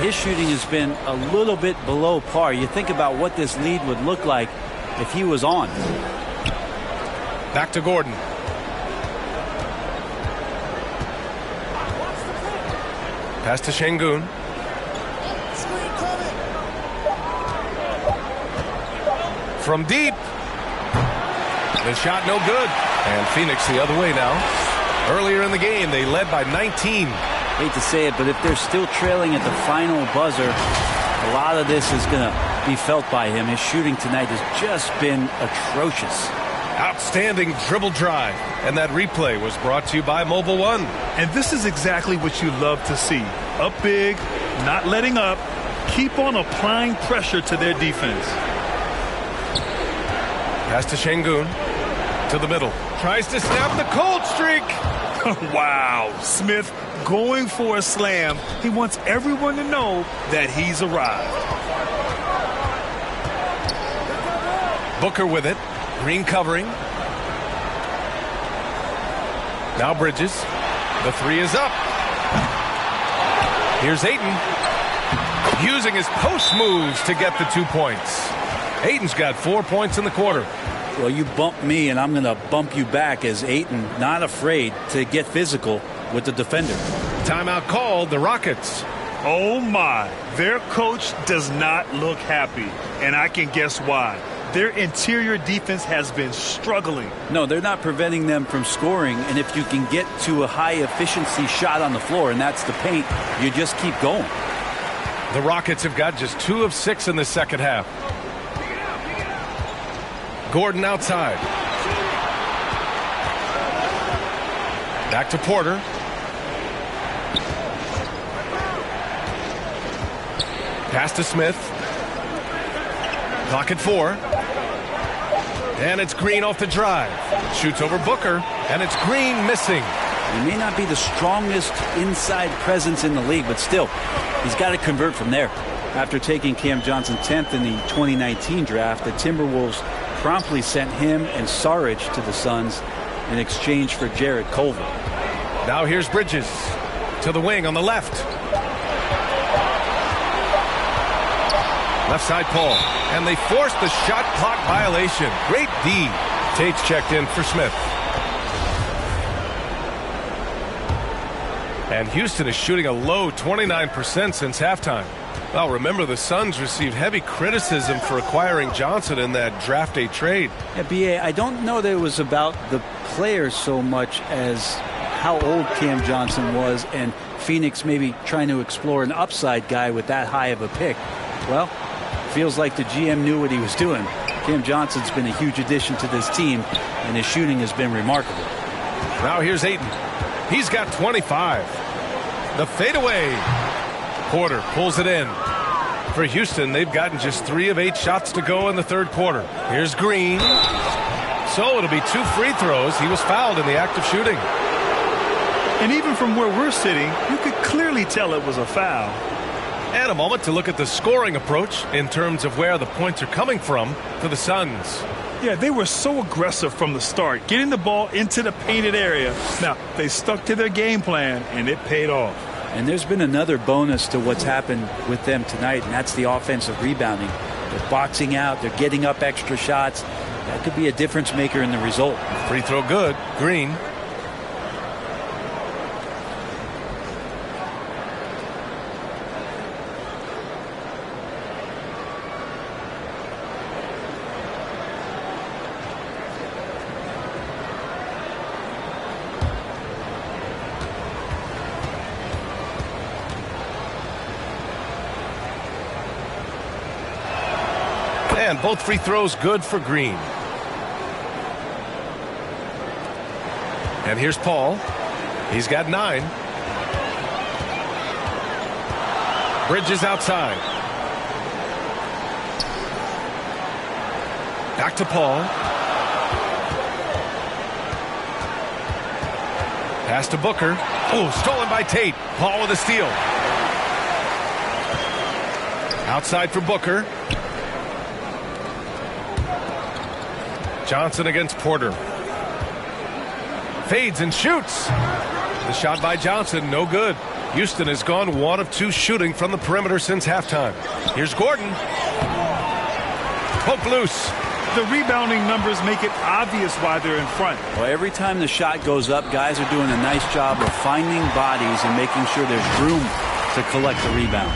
Speaker 4: His shooting has been a little bit below par. You think about what this lead would look like if he was on.
Speaker 1: Back to Gordon. Pass to Şengün. From deep. The shot no good. And Phoenix the other way now. Earlier in the game, they led by 19.
Speaker 4: Hate to say it, but if they're still trailing at the final buzzer, a lot of this is going to be felt by him. His shooting tonight has just been atrocious.
Speaker 1: Outstanding dribble drive. And that replay was brought to you by Mobile One.
Speaker 3: And this is exactly what you love to see. Up big, not letting up, keep on applying pressure to their defense.
Speaker 1: Pass to Şengün. To the middle. Tries to snap the cold streak.
Speaker 3: Wow. Smith going for a slam. He wants everyone to know that he's arrived.
Speaker 1: Booker with it. Green covering. Now Bridges. The 3 is up. Here's Ayton. Using his post moves to get the 2 points. Ayton's got 4 points in the quarter.
Speaker 4: Well, you bump me, and I'm going to bump you back as Ayton not afraid to get physical with the defender.
Speaker 1: Timeout called, the Rockets.
Speaker 3: Oh, my. Their coach does not look happy, and I can guess why. Their interior defense has been struggling.
Speaker 4: No, they're not preventing them from scoring, and if you can get to a high-efficiency shot on the floor, and that's the paint, you just keep going.
Speaker 1: The Rockets have got just 2 of 6 in the second half. Gordon outside. Back to Porter. Pass to Smith. Clock at 4. And it's Green off the drive. Shoots over Booker. And it's Green missing.
Speaker 4: He may not be the strongest inside presence in the league, but still, he's got to convert from there. After taking Cam Johnson 10th in the 2019 draft, the Timberwolves promptly sent him and Saric to the Suns in exchange for Jarrett Culver.
Speaker 1: Now here's Bridges to the wing on the left. Left side Paul. And they forced the shot clock violation. Great D. Tate's checked in for Smith. And Houston is shooting a low 29% since halftime. Well, remember, the Suns received heavy criticism for acquiring Johnson in that draft day trade.
Speaker 4: Yeah, B.A., I don't know that it was about the players so much as how old Cam Johnson was, and Phoenix maybe trying to explore an upside guy with that high of a pick. Well, feels like the GM knew what he was doing. Cam Johnson's been a huge addition to this team, and his shooting has been remarkable.
Speaker 1: Now here's Ayton. He's got 25. The fadeaway. Porter pulls it in. For Houston, they've gotten just 3 of 8 shots to go in the third quarter. Here's Green. So it'll be 2 free throws. He was fouled in the act of shooting.
Speaker 3: And even from where we're sitting, you could clearly tell it was a foul.
Speaker 1: And a moment to look at the scoring approach in terms of where the points are coming from for the Suns.
Speaker 3: Yeah, they were so aggressive from the start, getting the ball into the painted area. Now, they stuck to their game plan, and it paid off.
Speaker 4: And there's been another bonus to what's happened with them tonight, and that's the offensive rebounding. They're boxing out. They're getting up extra shots. That could be a difference maker in the result.
Speaker 1: Free throw good. Green. And both free throws good for Green. And here's Paul. He's got 9. Bridges outside. Back to Paul. Pass to Booker. Oh, stolen by Tate. Paul with a steal. Outside for Booker. Johnson against Porter. Fades and shoots. The shot by Johnson, no good. Houston has gone 1 of 2 shooting from the perimeter since halftime. Here's Gordon. Poke loose.
Speaker 3: The rebounding numbers make it obvious why they're in front.
Speaker 4: Well, every time the shot goes up, guys are doing a nice job of finding bodies and making sure there's room to collect the rebound.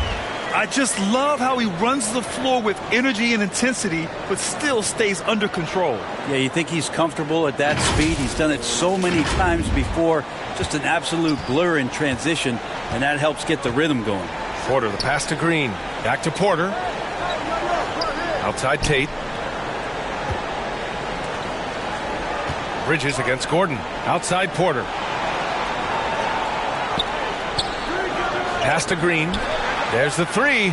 Speaker 3: I just love how he runs the floor with energy and intensity, but still stays under control.
Speaker 4: Yeah, you think he's comfortable at that speed. He's done it so many times before. Just an absolute blur in transition, and that helps get the rhythm going.
Speaker 1: Porter, the pass to Green. Back to Porter. Outside Tate. Bridges against Gordon. Outside Porter. Pass to Green. There's the 3.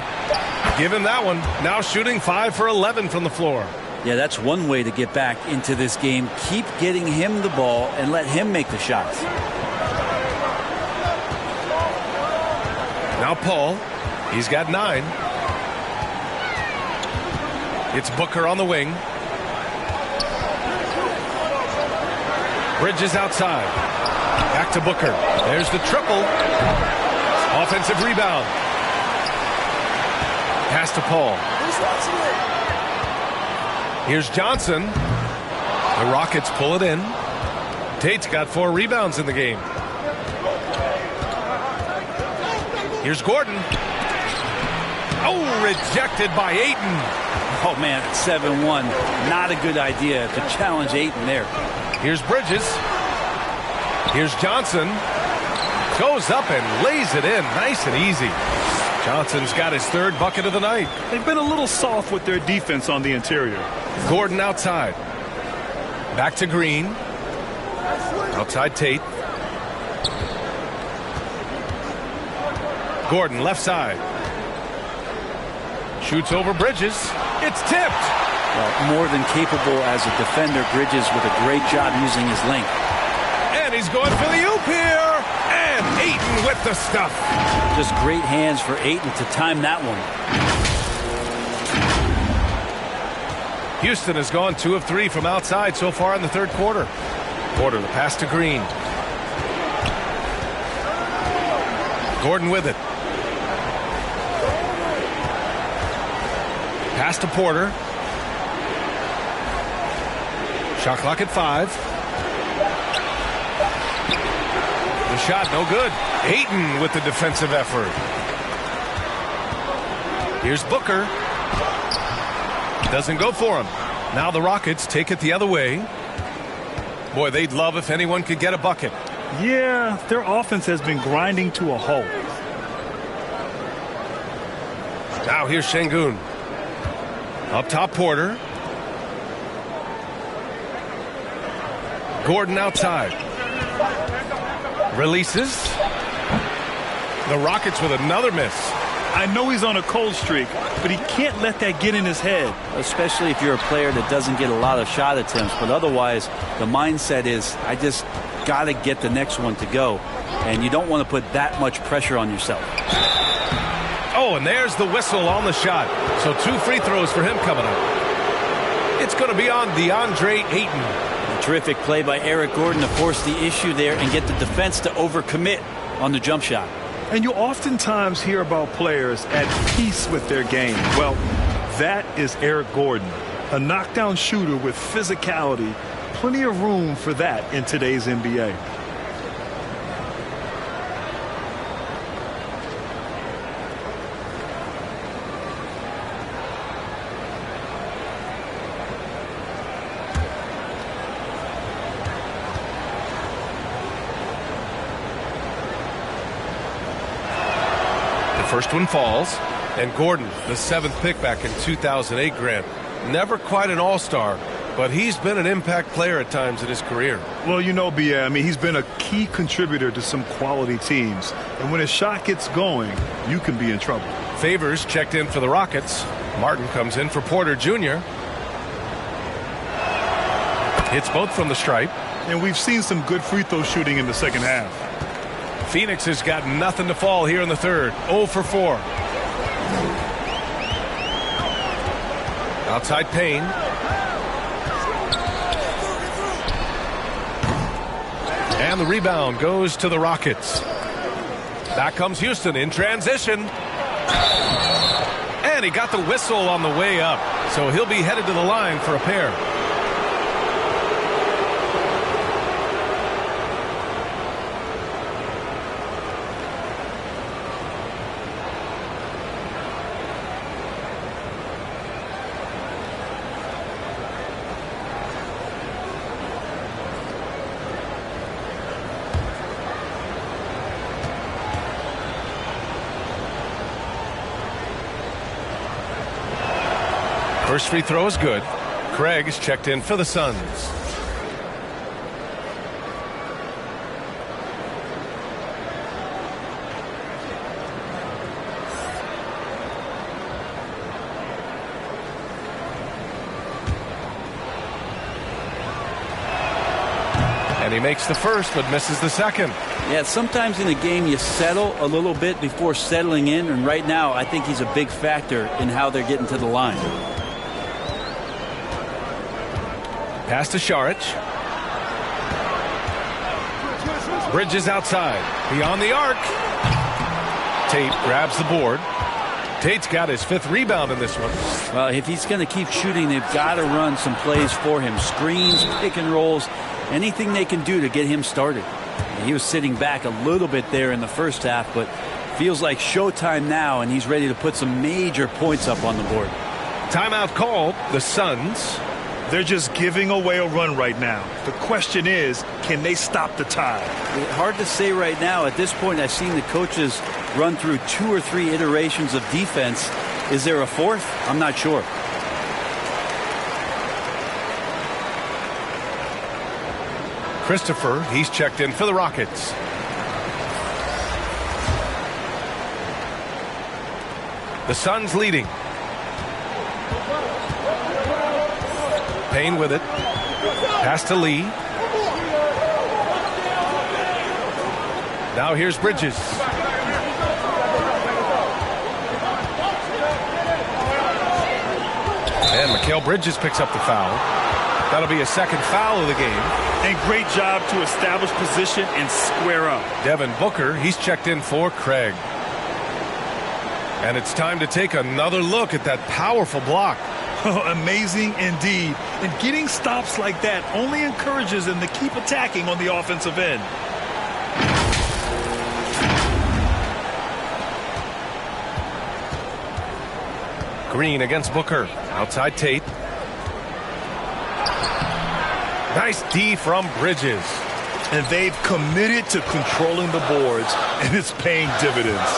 Speaker 1: Give him that one. Now shooting 5 for 11 from the floor.
Speaker 4: Yeah, that's one way to get back into this game. Keep getting him the ball and let him make the shots.
Speaker 1: Now Paul. He's got 9. It's Booker on the wing. Bridges outside. Back to Booker. There's the triple. Offensive rebound. Pass to Paul. Here's Johnson. The Rockets pull it in. Tate's got 4 rebounds in the game. Here's Gordon. Oh, rejected by Ayton.
Speaker 4: Oh, man, 7-1. Not a good idea to challenge Ayton there.
Speaker 1: Here's Bridges. Here's Johnson. Goes up and lays it in. Nice and easy. Johnson's got his 3rd bucket of the night.
Speaker 3: They've been a little soft with their defense on the interior.
Speaker 1: Gordon outside. Back to Green. Outside Tate. Gordon left side. Shoots over Bridges. It's tipped.
Speaker 4: Well, more than capable as a defender. Bridges with a great job using his length.
Speaker 1: And he's going for the oop here. And Ayton with the stuff.
Speaker 4: Just great hands for Ayton to time that one.
Speaker 1: Houston has gone 2 of 3 from outside so far in the 3rd quarter. Porter, the pass to Green. Gordon with it. Pass to Porter. Shot clock at 5. The shot no good. Ayton with the defensive effort. Here's Booker. Doesn't go for him. Now the Rockets take it the other way. Boy, they'd love if anyone could get a bucket.
Speaker 3: Yeah, their offense has been grinding to a halt.
Speaker 1: Now here's Şengün. Up top, Porter. Gordon outside. Releases. The Rockets with another miss.
Speaker 3: I know he's on a cold streak, but he can't let that get in his head.
Speaker 4: Especially if you're a player that doesn't get a lot of shot attempts. But otherwise, the mindset is, I just got to get the next one to go. And you don't want to put that much pressure on yourself.
Speaker 1: Oh, and there's the whistle on the shot. So 2 free throws for him coming up. It's going to be on Deandre Ayton.
Speaker 4: A terrific play by Eric Gordon to force the issue there and get the defense to overcommit on the jump shot.
Speaker 3: And you oftentimes hear about players at peace with their game. Well, that is Eric Gordon, a knockdown shooter with physicality. Plenty of room for that in today's NBA.
Speaker 1: First one falls, and Gordon, the 7th pick back in 2008, Grant. Never quite an all-star, but he's been an impact player at times in his career.
Speaker 3: Well, you know, B.A., I mean, he's been a key contributor to some quality teams. And when his shot gets going, you can be in trouble.
Speaker 1: Favors checked in for the Rockets. Martin comes in for Porter Jr. Hits both from the stripe.
Speaker 3: And we've seen some good free throw shooting in the second half.
Speaker 1: Phoenix has got nothing to fall here in the third. 0 for 4. Outside Payne. And the rebound goes to the Rockets. Back comes Houston in transition. And he got the whistle on the way up. So he'll be headed to the line for a pair. First free throw is good. Craig is checked in for the Suns. And he makes the first but misses the second.
Speaker 4: Yeah, sometimes in a game you settle a little bit before settling in, and right now I think he's a big factor in how they're getting to the line.
Speaker 1: Pass to Šarić. Bridges outside. Beyond the arc. Tate grabs the board. Tate's got his 5th rebound in this one.
Speaker 4: Well, if he's going to keep shooting, they've got to run some plays for him. Screens, pick and rolls, anything they can do to get him started. He was sitting back a little bit there in the first half, but feels like showtime now, and he's ready to put some major points up on the board.
Speaker 1: Timeout called. The Suns.
Speaker 3: They're just giving away a run right now. The question is, can they stop the tide?
Speaker 4: Hard to say right now. At this point, I've seen the coaches run through 2 or 3 iterations of defense. Is there a 4th? I'm not sure.
Speaker 1: Christopher, he's checked in for the Rockets. The Suns leading. Payne with it. Pass to Lee. Now here's Bridges. And Mikal Bridges picks up the foul. That'll be a 2nd foul of the game.
Speaker 3: And great job to establish position and square up.
Speaker 1: Devin Booker, he's checked in for Craig. And it's time to take another look at that powerful block.
Speaker 3: Amazing indeed. And getting stops like that only encourages them to keep attacking on the offensive end.
Speaker 1: Green against Booker. Outside Tate. Nice D from Bridges.
Speaker 3: And they've committed to controlling the boards, and it's paying dividends.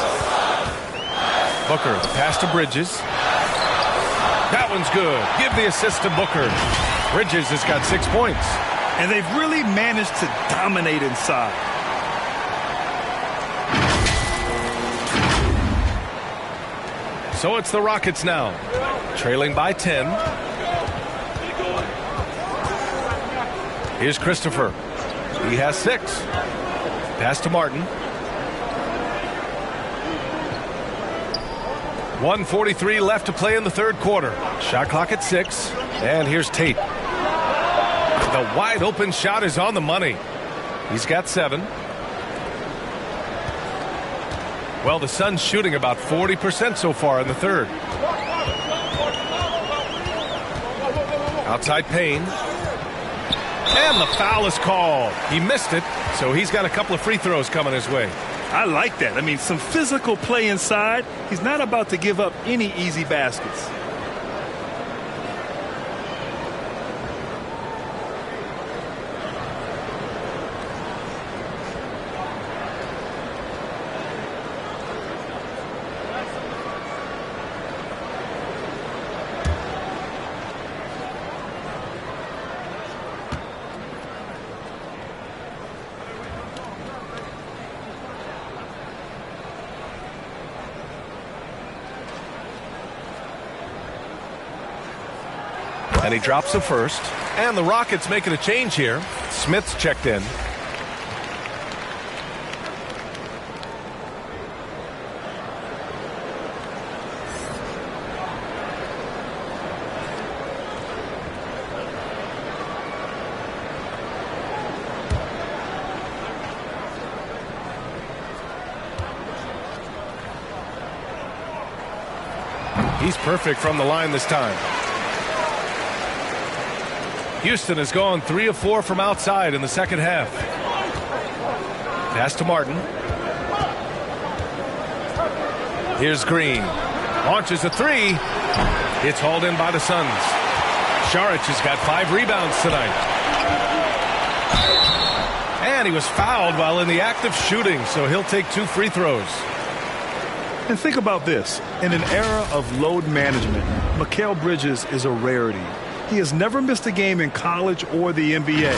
Speaker 1: Booker, pass to Bridges. That one's good. Give the assist to Booker. Bridges has got 6 points.
Speaker 3: And they've really managed to dominate inside.
Speaker 1: So it's the Rockets now, trailing by 10. Here's Christopher. He has 6. Pass to Martin. 1:43 left to play in the third quarter. Shot clock at 6. And here's Tate. The wide open shot is on the money. He's got 7. Well, the Suns shooting about 40% so far in the third. Outside Payne. And the foul is called. He missed it, so he's got a couple of free throws coming his way.
Speaker 3: I like that. I mean, some physical play inside. He's not about to give up any easy baskets.
Speaker 1: And he drops the first. And the Rockets making a change here. Smith's checked in. He's perfect from the line this time. Houston has gone 3 of 4 from outside in the second half. Pass to Martin. Here's Green. Launches a 3. It's hauled in by the Suns. Saric has got 5 rebounds tonight. And he was fouled while in the act of shooting, so he'll take 2 free throws.
Speaker 3: And think about this. In an era of load management, Mikal Bridges is a rarity. He has never missed a game in college or the NBA.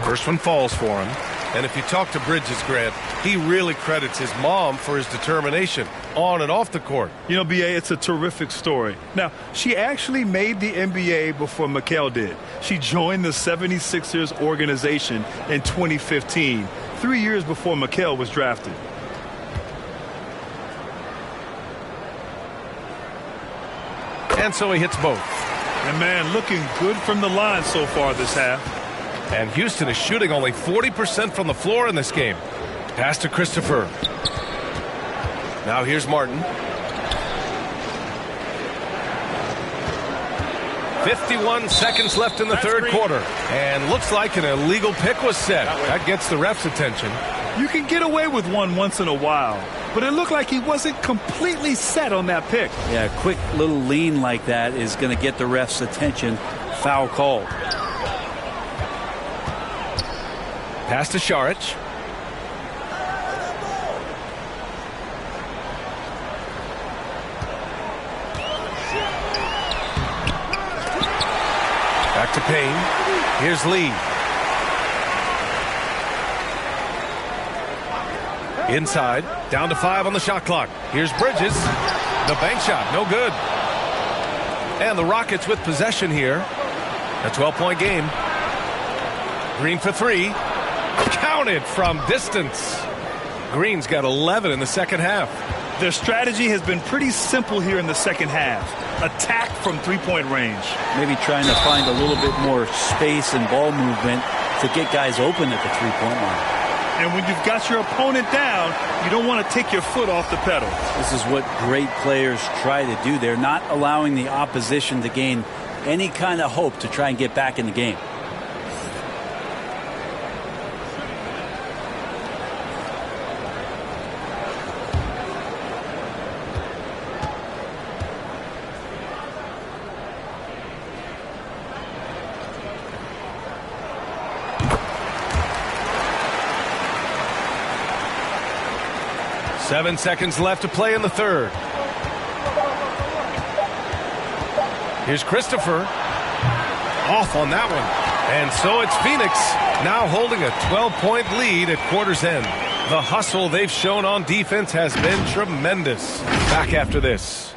Speaker 1: First one falls for him. And if you talk to Bridges, Grant, he really credits his mom for his determination on and off the court.
Speaker 3: You know, B.A., it's a terrific story. Now, she actually made the NBA before Mikal did. She joined the 76ers organization in 2015, 3 years before Mikal was drafted.
Speaker 1: And so he hits both.
Speaker 3: And, man, looking good from the line so far this half.
Speaker 1: And Houston is shooting only 40% from the floor in this game. Pass to Christopher. Now here's Martin. 51 seconds left in the third quarter. And looks like an illegal pick was set. That gets the ref's attention.
Speaker 3: You can get away with one once in a while, but it looked like he wasn't completely set on that pick.
Speaker 4: Yeah, a quick little lean like that is going to get the ref's attention. Foul called.
Speaker 1: Pass to Saric. Back to Payne. Here's Lee. Inside. Down to 5 on the shot clock. Here's Bridges. The bank shot. No good. And the Rockets with possession here. A 12-point game. Green for 3. Counted from distance. Green's got 11 in the second half.
Speaker 3: Their strategy has been pretty simple here in the second half. attack from three-point range.
Speaker 4: Maybe trying to find a little bit more space and ball movement to get guys open at the three-point line.
Speaker 3: And when you've got your opponent down, you don't want to take your foot off the pedal.
Speaker 4: This is what great players try to do. They're not allowing the opposition to gain any kind of hope to try and get back in the game.
Speaker 1: Seven seconds left to play in the third. Here's Christopher. Off on that one. And so it's Phoenix now holding a 12-point lead at quarter's end. The hustle they've shown on defense has been tremendous. Back after this.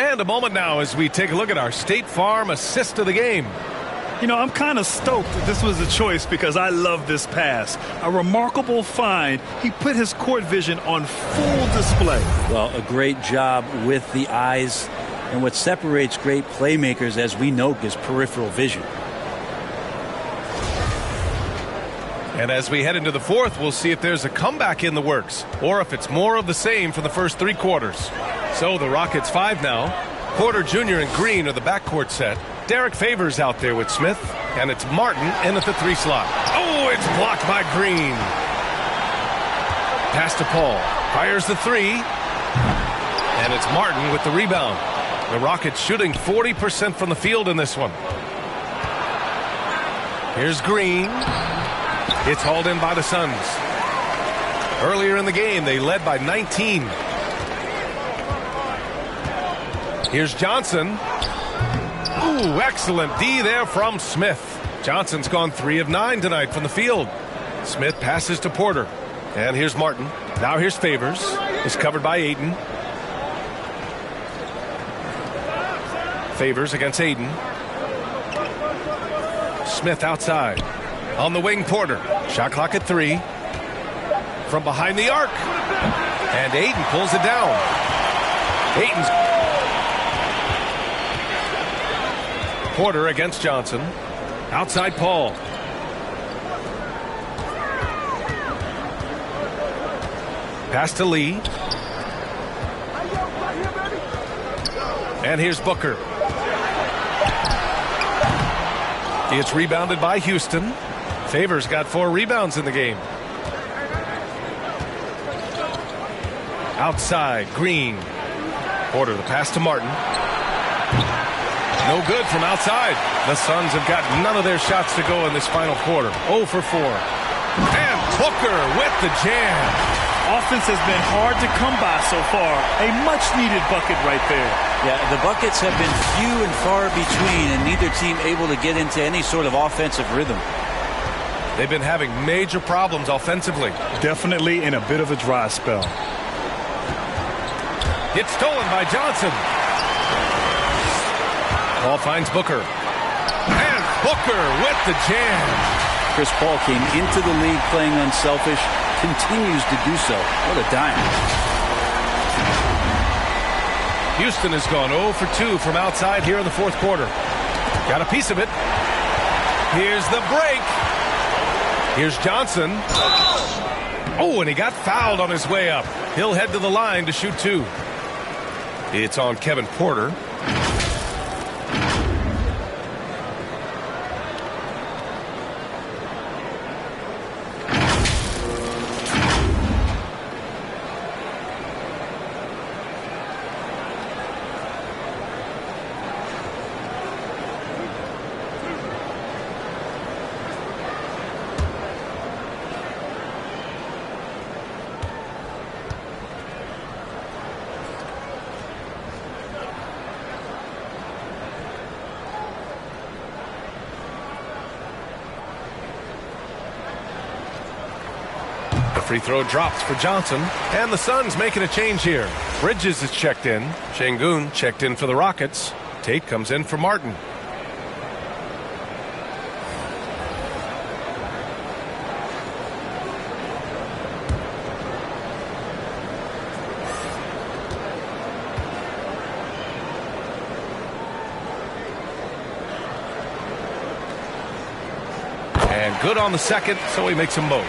Speaker 1: And a moment now as we take a look at our State Farm assist of the game.
Speaker 3: You know, I'm kind of stoked that this was a choice because I love this pass. A remarkable find. He put his court vision on full display.
Speaker 4: Well, a great job with the eyes. And what separates great playmakers, as we know, is peripheral vision.
Speaker 1: And as we head into the fourth, we'll see if there's a comeback in the works or if it's more of the same from the first three quarters. So the Rockets 5 now. Porter Jr. and Green are the backcourt set. Derek Favors out there with Smith, and it's Martin in at the 3 slot. Oh, it's blocked by Green. Pass to Paul. Fires the 3. And it's Martin with the rebound. The Rockets shooting 40% from the field in this one. Here's Green. It's hauled in by the Suns. Earlier in the game, they led by 19. Here's Johnson. Ooh, excellent D there from Smith. Johnson's gone 3 of 9 tonight from the field. Smith passes to Porter. And here's Martin. Now here's Favors. It's covered by Ayton. Favors against Ayton. Smith outside. On the wing, Porter. Shot clock at 3. From behind the arc. And Ayton pulls it down. Ayton's... Porter against Johnson. Outside Paul. Pass to Lee. And here's Booker. It's rebounded by Houston. Favors got 4 rebounds in the game. Outside, Green. Porter, the pass to Martin. No good from outside. The Suns have got none of their shots to go in this final quarter. 0 for 4. And Booker with the jam.
Speaker 3: Offense has been hard to come by so far. A much-needed bucket right there.
Speaker 4: Yeah, the buckets have been few and far between, and neither team able to get into any sort of offensive rhythm.
Speaker 1: They've been having major problems offensively.
Speaker 3: Definitely in a bit of a dry spell.
Speaker 1: It's stolen by Johnson. Ball finds Booker. And Booker with the jam.
Speaker 4: Chris Paul came into the league playing unselfish, continues to do so. What a dime.
Speaker 1: Houston has gone 0 for 2 from outside here in the fourth quarter. Got a piece of it. Here's the break. Here's Johnson. Oh, and he got fouled on his way up. He'll head to the line to shoot 2. It's on Kevin Porter. Free throw drops for Johnson, and the Suns making a change here. Bridges is checked in. Şengün checked in for the Rockets. Tate comes in for Martin. And good on the second, so he makes them both.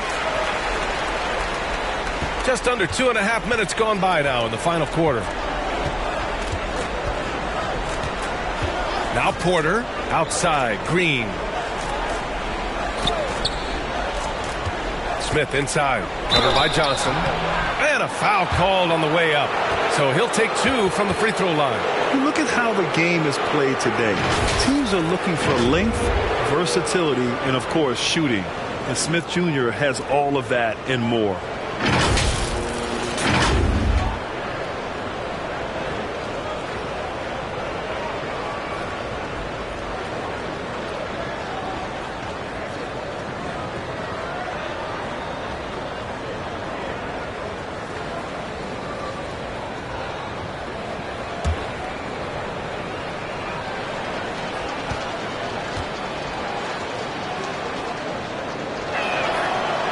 Speaker 1: Just under 2.5 minutes gone by now in the final quarter. Now Porter outside. Green. Smith inside. Covered by Johnson. And a foul called on the way up. So he'll take 2 from the free throw line.
Speaker 3: You look at how the game is played today. Teams are looking for length, versatility, and, of course, shooting. And Smith Jr. has all of that and more.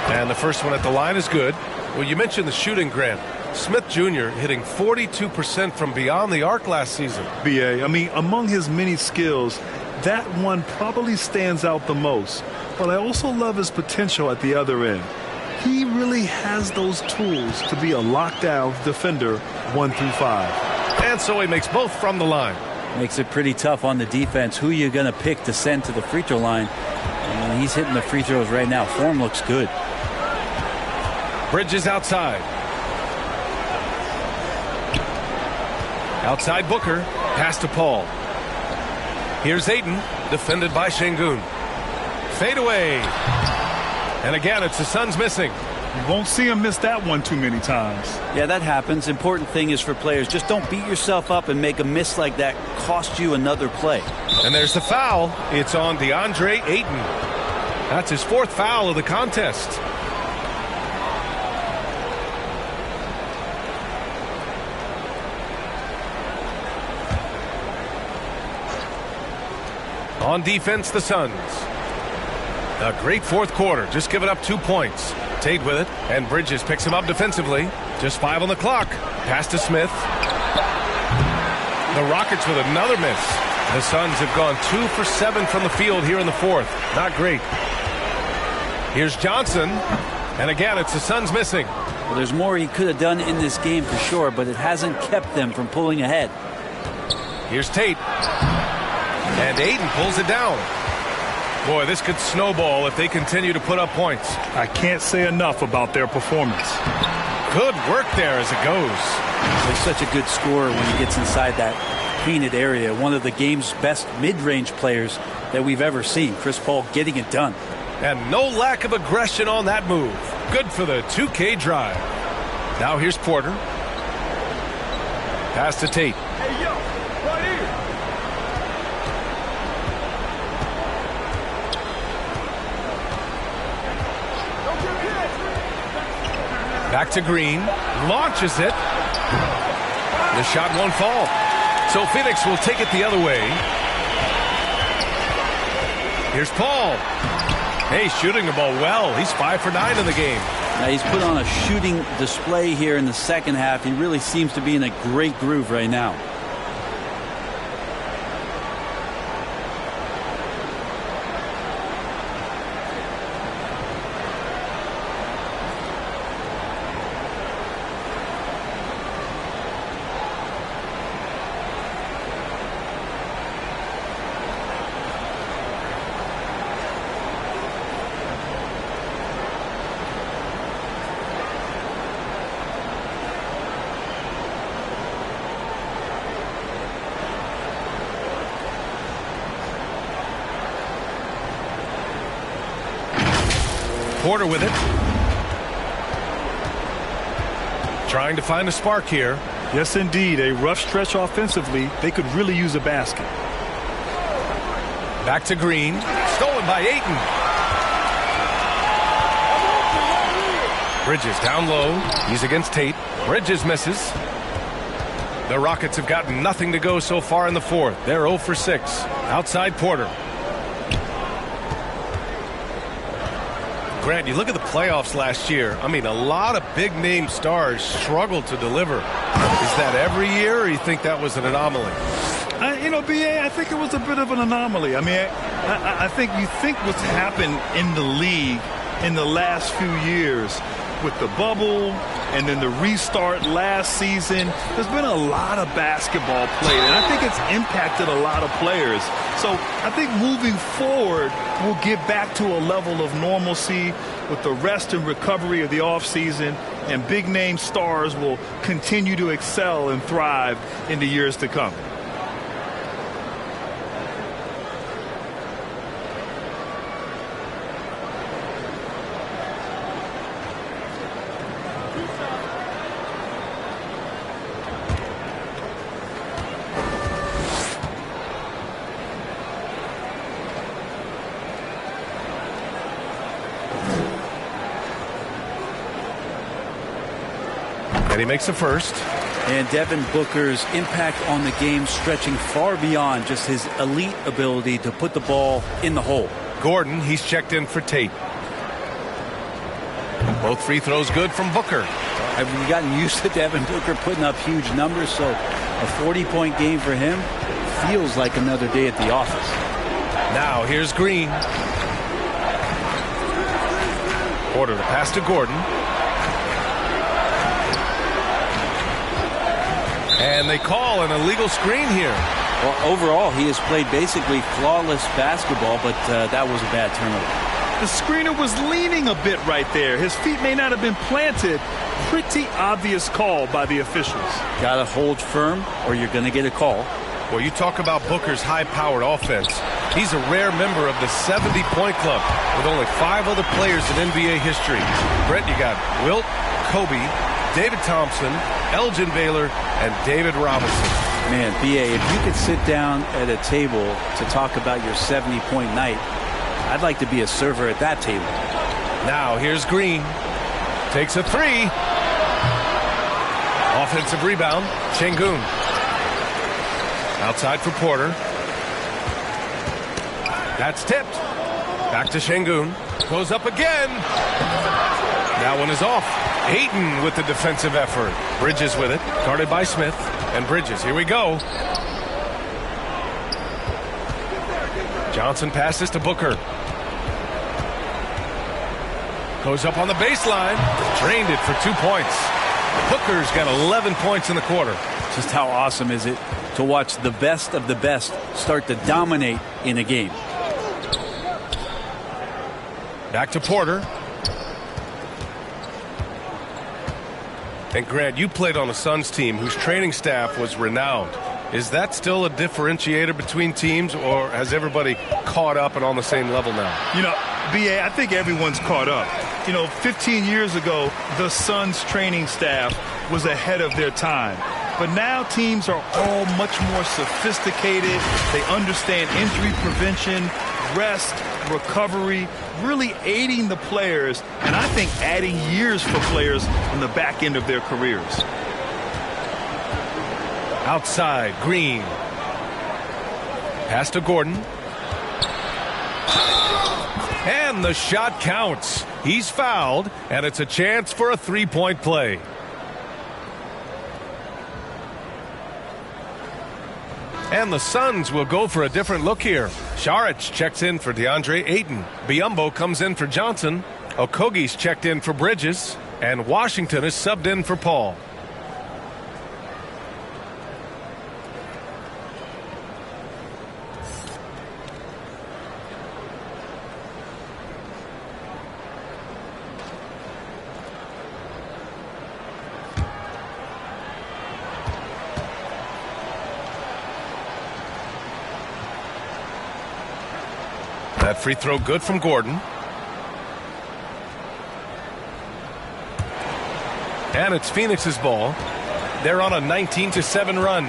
Speaker 1: And the first one at the line is good. Well, you mentioned the shooting, Grant. Smith Jr. hitting 42% from beyond the arc last season.
Speaker 3: BA, I mean, among his many skills, that one probably stands out the most. But I also love his potential at the other end. He really has those tools to be a lockdown defender 1 through 5.
Speaker 1: And so he makes both from the line.
Speaker 4: Makes it pretty tough on the defense. Who you going to pick to send to the free throw line? And he's hitting the free throws right now. Form looks good.
Speaker 1: Bridges outside. Outside Booker. Pass to Paul. Here's Ayton. Defended by Şengün. Fade away. And again, it's the Suns missing.
Speaker 3: You won't see him miss that one too many times.
Speaker 4: Yeah, that happens. Important thing is for players, just don't beat yourself up and make a miss like that cost you another play.
Speaker 1: And there's the foul. It's on Deandre Ayton. That's his 4th foul of the contest. On defense, the Suns. A great 4th quarter, just giving up 2 points. Tate with it, and Bridges picks him up defensively. Just 5 on the clock. Pass to Smith. The Rockets with another miss. The Suns have gone 2 for 7 from the field here in the 4th. Not great. Here's Johnson, and again, it's the Suns missing.
Speaker 4: Well, there's more he could have done in this game for sure, but it hasn't kept them from pulling ahead.
Speaker 1: Here's Tate. And Ayton pulls it down. Boy, this could snowball if they continue to put up points.
Speaker 3: I can't say enough about their performance.
Speaker 1: Good work there as it goes.
Speaker 4: He's such a good scorer when he gets inside that painted area. One of the game's best mid-range players that we've ever seen. Chris Paul getting it done.
Speaker 1: And no lack of aggression on that move. Good for the 2K drive. Now here's Porter. Pass to Tate.
Speaker 8: Hey, yo, right here.
Speaker 1: Back to Green. Launches it. The shot won't fall. So Phoenix will take it the other way. Here's Paul. Hey, shooting the ball well. He's 5 for 9 in the game.
Speaker 4: Now he's put on a shooting display here in the second half. He really seems to be in a great groove right now.
Speaker 1: Porter with it. Trying to find a spark here.
Speaker 3: Yes, indeed. A rough stretch offensively. They could really use a basket.
Speaker 1: Back to Green. Stolen by Ayton. Bridges down low. He's against Tate. Bridges misses. The Rockets have gotten nothing to go so far in the fourth. They're 0 for 6. Outside Porter. Grant, you look at the playoffs last year. I mean, a lot of big-name stars struggled to deliver. Is that every year, or you think that was an anomaly?
Speaker 3: B.A., I think it was a bit of an anomaly. I mean, I think you think what's happened in the league in the last few years with the bubble and then the restart last season, there's been a lot of basketball played, and I think it's impacted a lot of players. So I think moving forward, we'll get back to a level of normalcy with the rest and recovery of the offseason, and big-name stars will continue to excel and thrive in the years to come.
Speaker 1: And he makes the first.
Speaker 4: And Devin Booker's impact on the game stretching far beyond just his elite ability to put the ball in the hole.
Speaker 1: Gordon, he's checked in for Tate. Both free throws good from Booker.
Speaker 4: Have we gotten used to Devin Booker putting up huge numbers? So a 40-point game for him feels like another day at the office.
Speaker 1: Now here's Green. Porter to pass to Gordon. And they call an illegal screen here.
Speaker 4: Well, overall, he has played basically flawless basketball, but that was a bad turnover.
Speaker 3: The screener was leaning a bit right there. His feet may not have been planted. Pretty obvious call by the officials.
Speaker 4: Got to hold firm or you're going to get a call.
Speaker 1: Well, you talk about Booker's high-powered offense. He's a rare member of the 70-point club with only 5 other players in NBA history. Brett, you got Wilt, Kobe, David Thompson, Elgin Baylor, and David Robinson.
Speaker 4: Man, B.A., if you could sit down at a table to talk about your 70-point night, I'd like to be a server at that table.
Speaker 1: Now here's Green. Takes a 3. Offensive rebound, Şengün. Outside for Porter. That's tipped. Back to Şengün. Goes up again. That one is off. Ayton with the defensive effort. Bridges with it. Guarded by Smith. And Bridges. Here we go. Johnson passes to Booker. Goes up on the baseline. Drained it for 2 points. Booker's got 11 points in the quarter.
Speaker 4: Just how awesome is it to watch the best of the best start to dominate in a game.
Speaker 1: Back to Porter. And Grant, you played on a Suns team whose training staff was renowned. Is that still a differentiator between teams, or has everybody caught up and on the same level now?
Speaker 3: You know, B.A., I think everyone's caught up. 15 years ago, the Suns training staff was ahead of their time. But now teams are all much more sophisticated. They understand injury prevention, rest, recovery, really aiding the players, and I think adding years for players on the back end of their careers.
Speaker 1: Outside, Green. Pass to Gordon. And the shot counts. He's fouled, and it's a chance for a three-point play. And the Suns will go for a different look here. Saric checks in for DeAndre Ayton. Biyombo comes in for Johnson. Okogie's checked in for Bridges. And Washington is subbed in for Paul. That free throw good from Gordon. And it's Phoenix's ball. They're on a 19-7 run.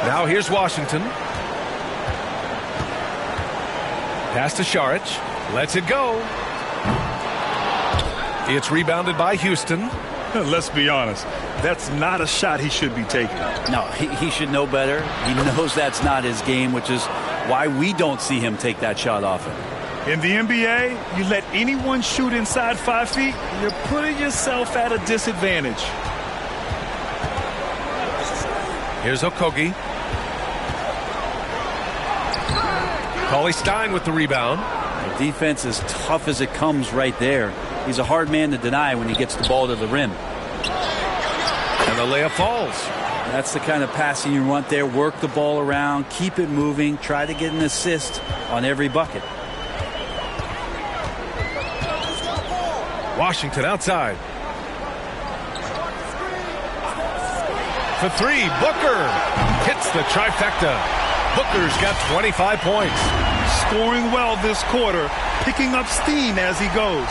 Speaker 1: Now here's Washington. Pass to Saric. Lets it go. It's rebounded by Houston.
Speaker 3: Let's be honest. That's not a shot he should be taking.
Speaker 4: No, he should know better. He knows that's not his game, which is why we don't see him take that shot often.
Speaker 3: In the NBA, you let anyone shoot inside 5 feet, you're putting yourself at a disadvantage.
Speaker 1: Here's Okogie. Cauley Stein with the rebound.
Speaker 4: The defense is tough as it comes right there. He's a hard man to deny when he gets the ball to the rim.
Speaker 1: And the layup falls.
Speaker 4: That's the kind of passing you want there. Work the ball around, keep it moving, try to get an assist on every bucket.
Speaker 1: Washington outside. For three, Booker hits the trifecta. Booker's got 25 points.
Speaker 3: Scoring well this quarter, picking up steam as he goes.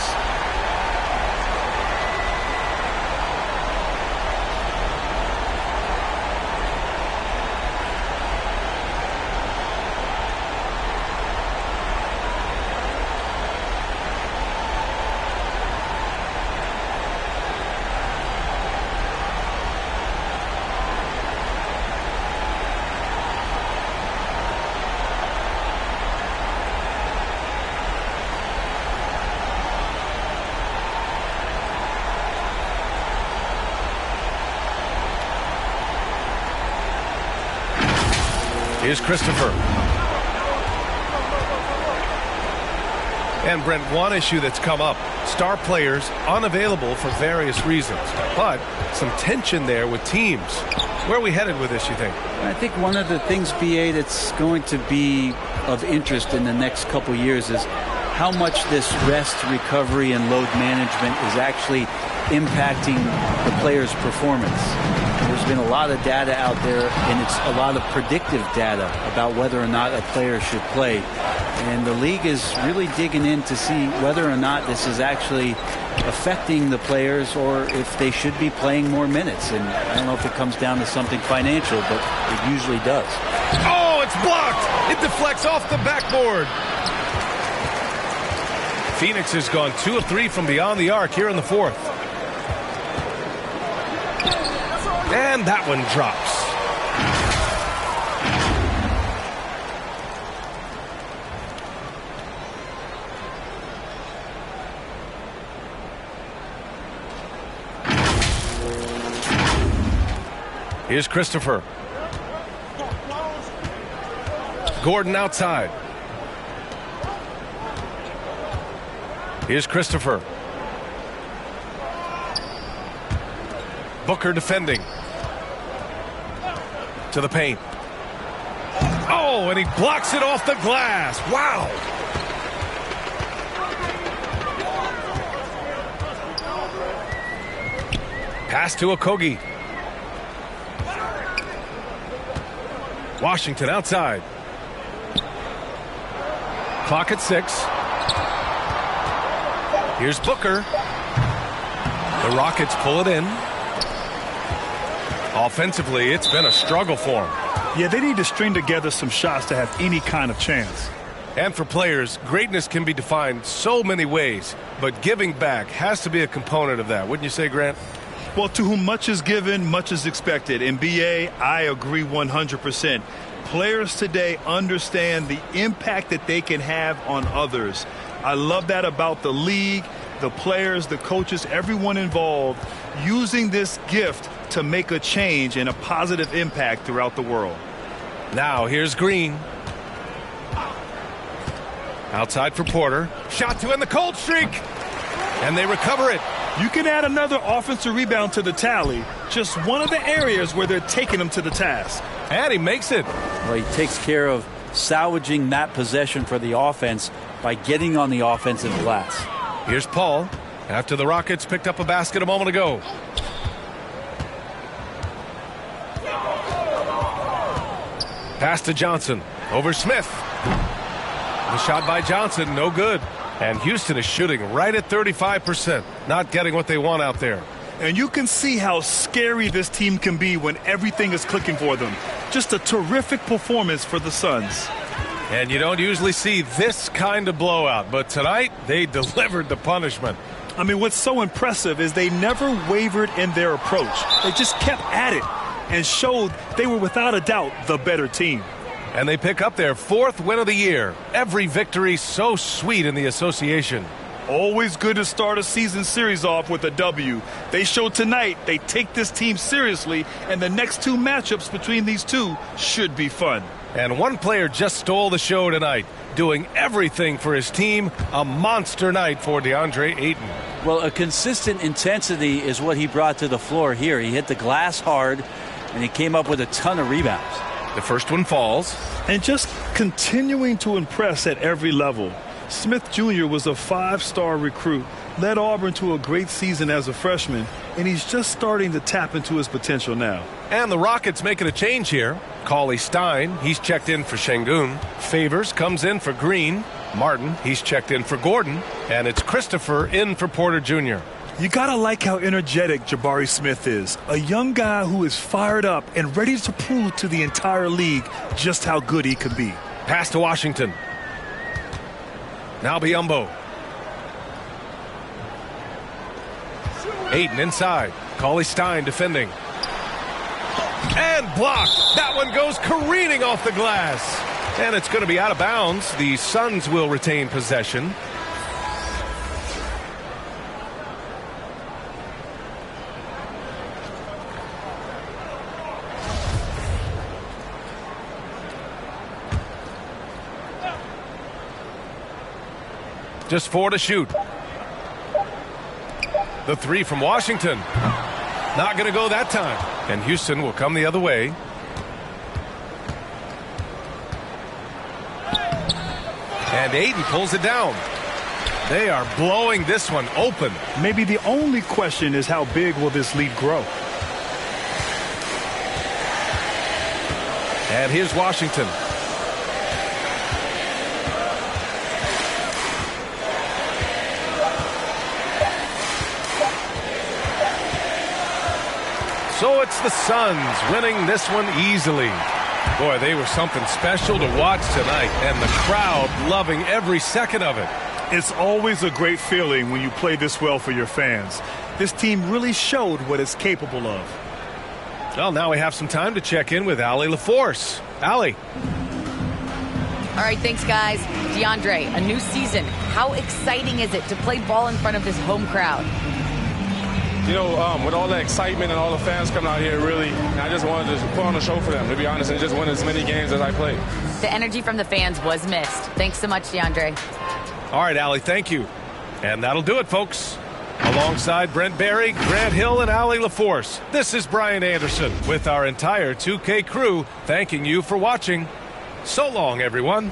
Speaker 1: Here's Christopher. And Brent, one issue that's come up, star players unavailable for various reasons, but some tension there with teams. Where are we headed with this, you think?
Speaker 4: I think one of the things, BA, that's going to be of interest in the next couple years is how much this rest, recovery, and load management is actually impacting the player's performance. There's been a lot of data out there, and it's a lot of predictive data about whether or not a player should play. And the league is really digging in to see whether or not this is actually affecting the players or if they should be playing more minutes. And I don't know if it comes down to something financial, but it usually does.
Speaker 1: Oh, it's blocked! It deflects off the backboard. Phoenix has gone 2 of 3 from beyond the arc here in the fourth. And that one drops. Here's Christopher. Gordon outside. Here's Christopher. Booker defending. To the paint. Oh, and he blocks it off the glass. Wow. Pass to Okogie. Washington outside. Clock at 6. Here's Booker. The Rockets pull it in. Offensively, it's been a struggle for them.
Speaker 3: Yeah, they need to string together some shots to have any kind of chance.
Speaker 1: And for players, greatness can be defined so many ways, but giving back has to be a component of that. Wouldn't you say, Grant?
Speaker 3: Well, to whom much is given, much is expected. In BA, I agree 100%. Players today understand the impact that they can have on others. I love that about the league, the players, the coaches, everyone involved, using this gift to make a change and a positive impact throughout the world.
Speaker 1: Now here's Green. Outside for Porter. Shot to end the cold streak. And they recover it.
Speaker 3: You can add another offensive rebound to the tally. Just one of the areas where they're taking them to the task.
Speaker 1: And he makes it.
Speaker 4: Well, he takes care of salvaging that possession for the offense by getting on the offensive glass.
Speaker 1: Here's Paul after the Rockets picked up a basket a moment ago. Pass to Johnson over Smith. The shot by Johnson, no good. And Houston is shooting right at 35%, not getting what they want out there.
Speaker 3: And you can see how scary this team can be when everything is clicking for them. Just a terrific performance for the Suns.
Speaker 1: And you don't usually see this kind of blowout, but tonight they delivered the punishment.
Speaker 3: I mean, what's so impressive is they never wavered in their approach. They just kept at it and showed they were without a doubt the better team.
Speaker 1: And they pick up their 4th win of the year. Every victory so sweet in the association.
Speaker 3: Always good to start a season series off with a W. They showed tonight they take this team seriously, and the next 2 matchups between these two should be fun.
Speaker 1: And one player just stole the show tonight, doing everything for his team. A monster night for Deandre Ayton.
Speaker 4: Well, a consistent intensity is what he brought to the floor here. He hit the glass hard, and he came up with a ton of rebounds.
Speaker 1: The first one falls.
Speaker 3: And just continuing to impress at every level. Smith Jr. was a 5-star recruit, led Auburn to a great season as a freshman, and he's just starting to tap into his potential now.
Speaker 1: And the Rockets making a change here. Cauley Stein, he's checked in for Şengün. Favors comes in for Green. Martin, he's checked in for Gordon. And it's Christopher in for Porter Jr.
Speaker 3: You gotta like how energetic Jabari Smith is. A young guy who is fired up and ready to prove to the entire league just how good he can be.
Speaker 1: Pass to Washington. Now Biyombo. Ayton inside. Cauley Stein defending. And blocked. That one goes careening off the glass. And it's going to be out of bounds. The Suns will retain possession. Just 4 to shoot. The 3 from Washington. Not going to go that time. And Houston will come the other way. And Ayton pulls it down. They are blowing this one open.
Speaker 3: Maybe the only question is how big will this lead grow?
Speaker 1: And here's Washington. So it's the Suns winning this one easily. Boy, they were something special to watch tonight, and the crowd loving every second of it.
Speaker 3: It's always a great feeling when you play this well for your fans. This team really showed what it's capable of.
Speaker 1: Well, now we have some time to check in with Allie LaForce. Allie.
Speaker 2: All right, thanks, guys. Deandre, a new season. How exciting is it to play ball in front of this home crowd?
Speaker 9: You know, with all the excitement and all the fans coming out here, really, I just wanted to put on a show for them, to be honest, and just win as many games as I play.
Speaker 2: The energy from the fans was missed. Thanks so much, Deandre.
Speaker 1: All right, Allie, thank you. And that'll do it, folks. Alongside Brent Barry, Grant Hill, and Allie LaForce, this is Brian Anderson with our entire 2K crew thanking you for watching. So long, everyone.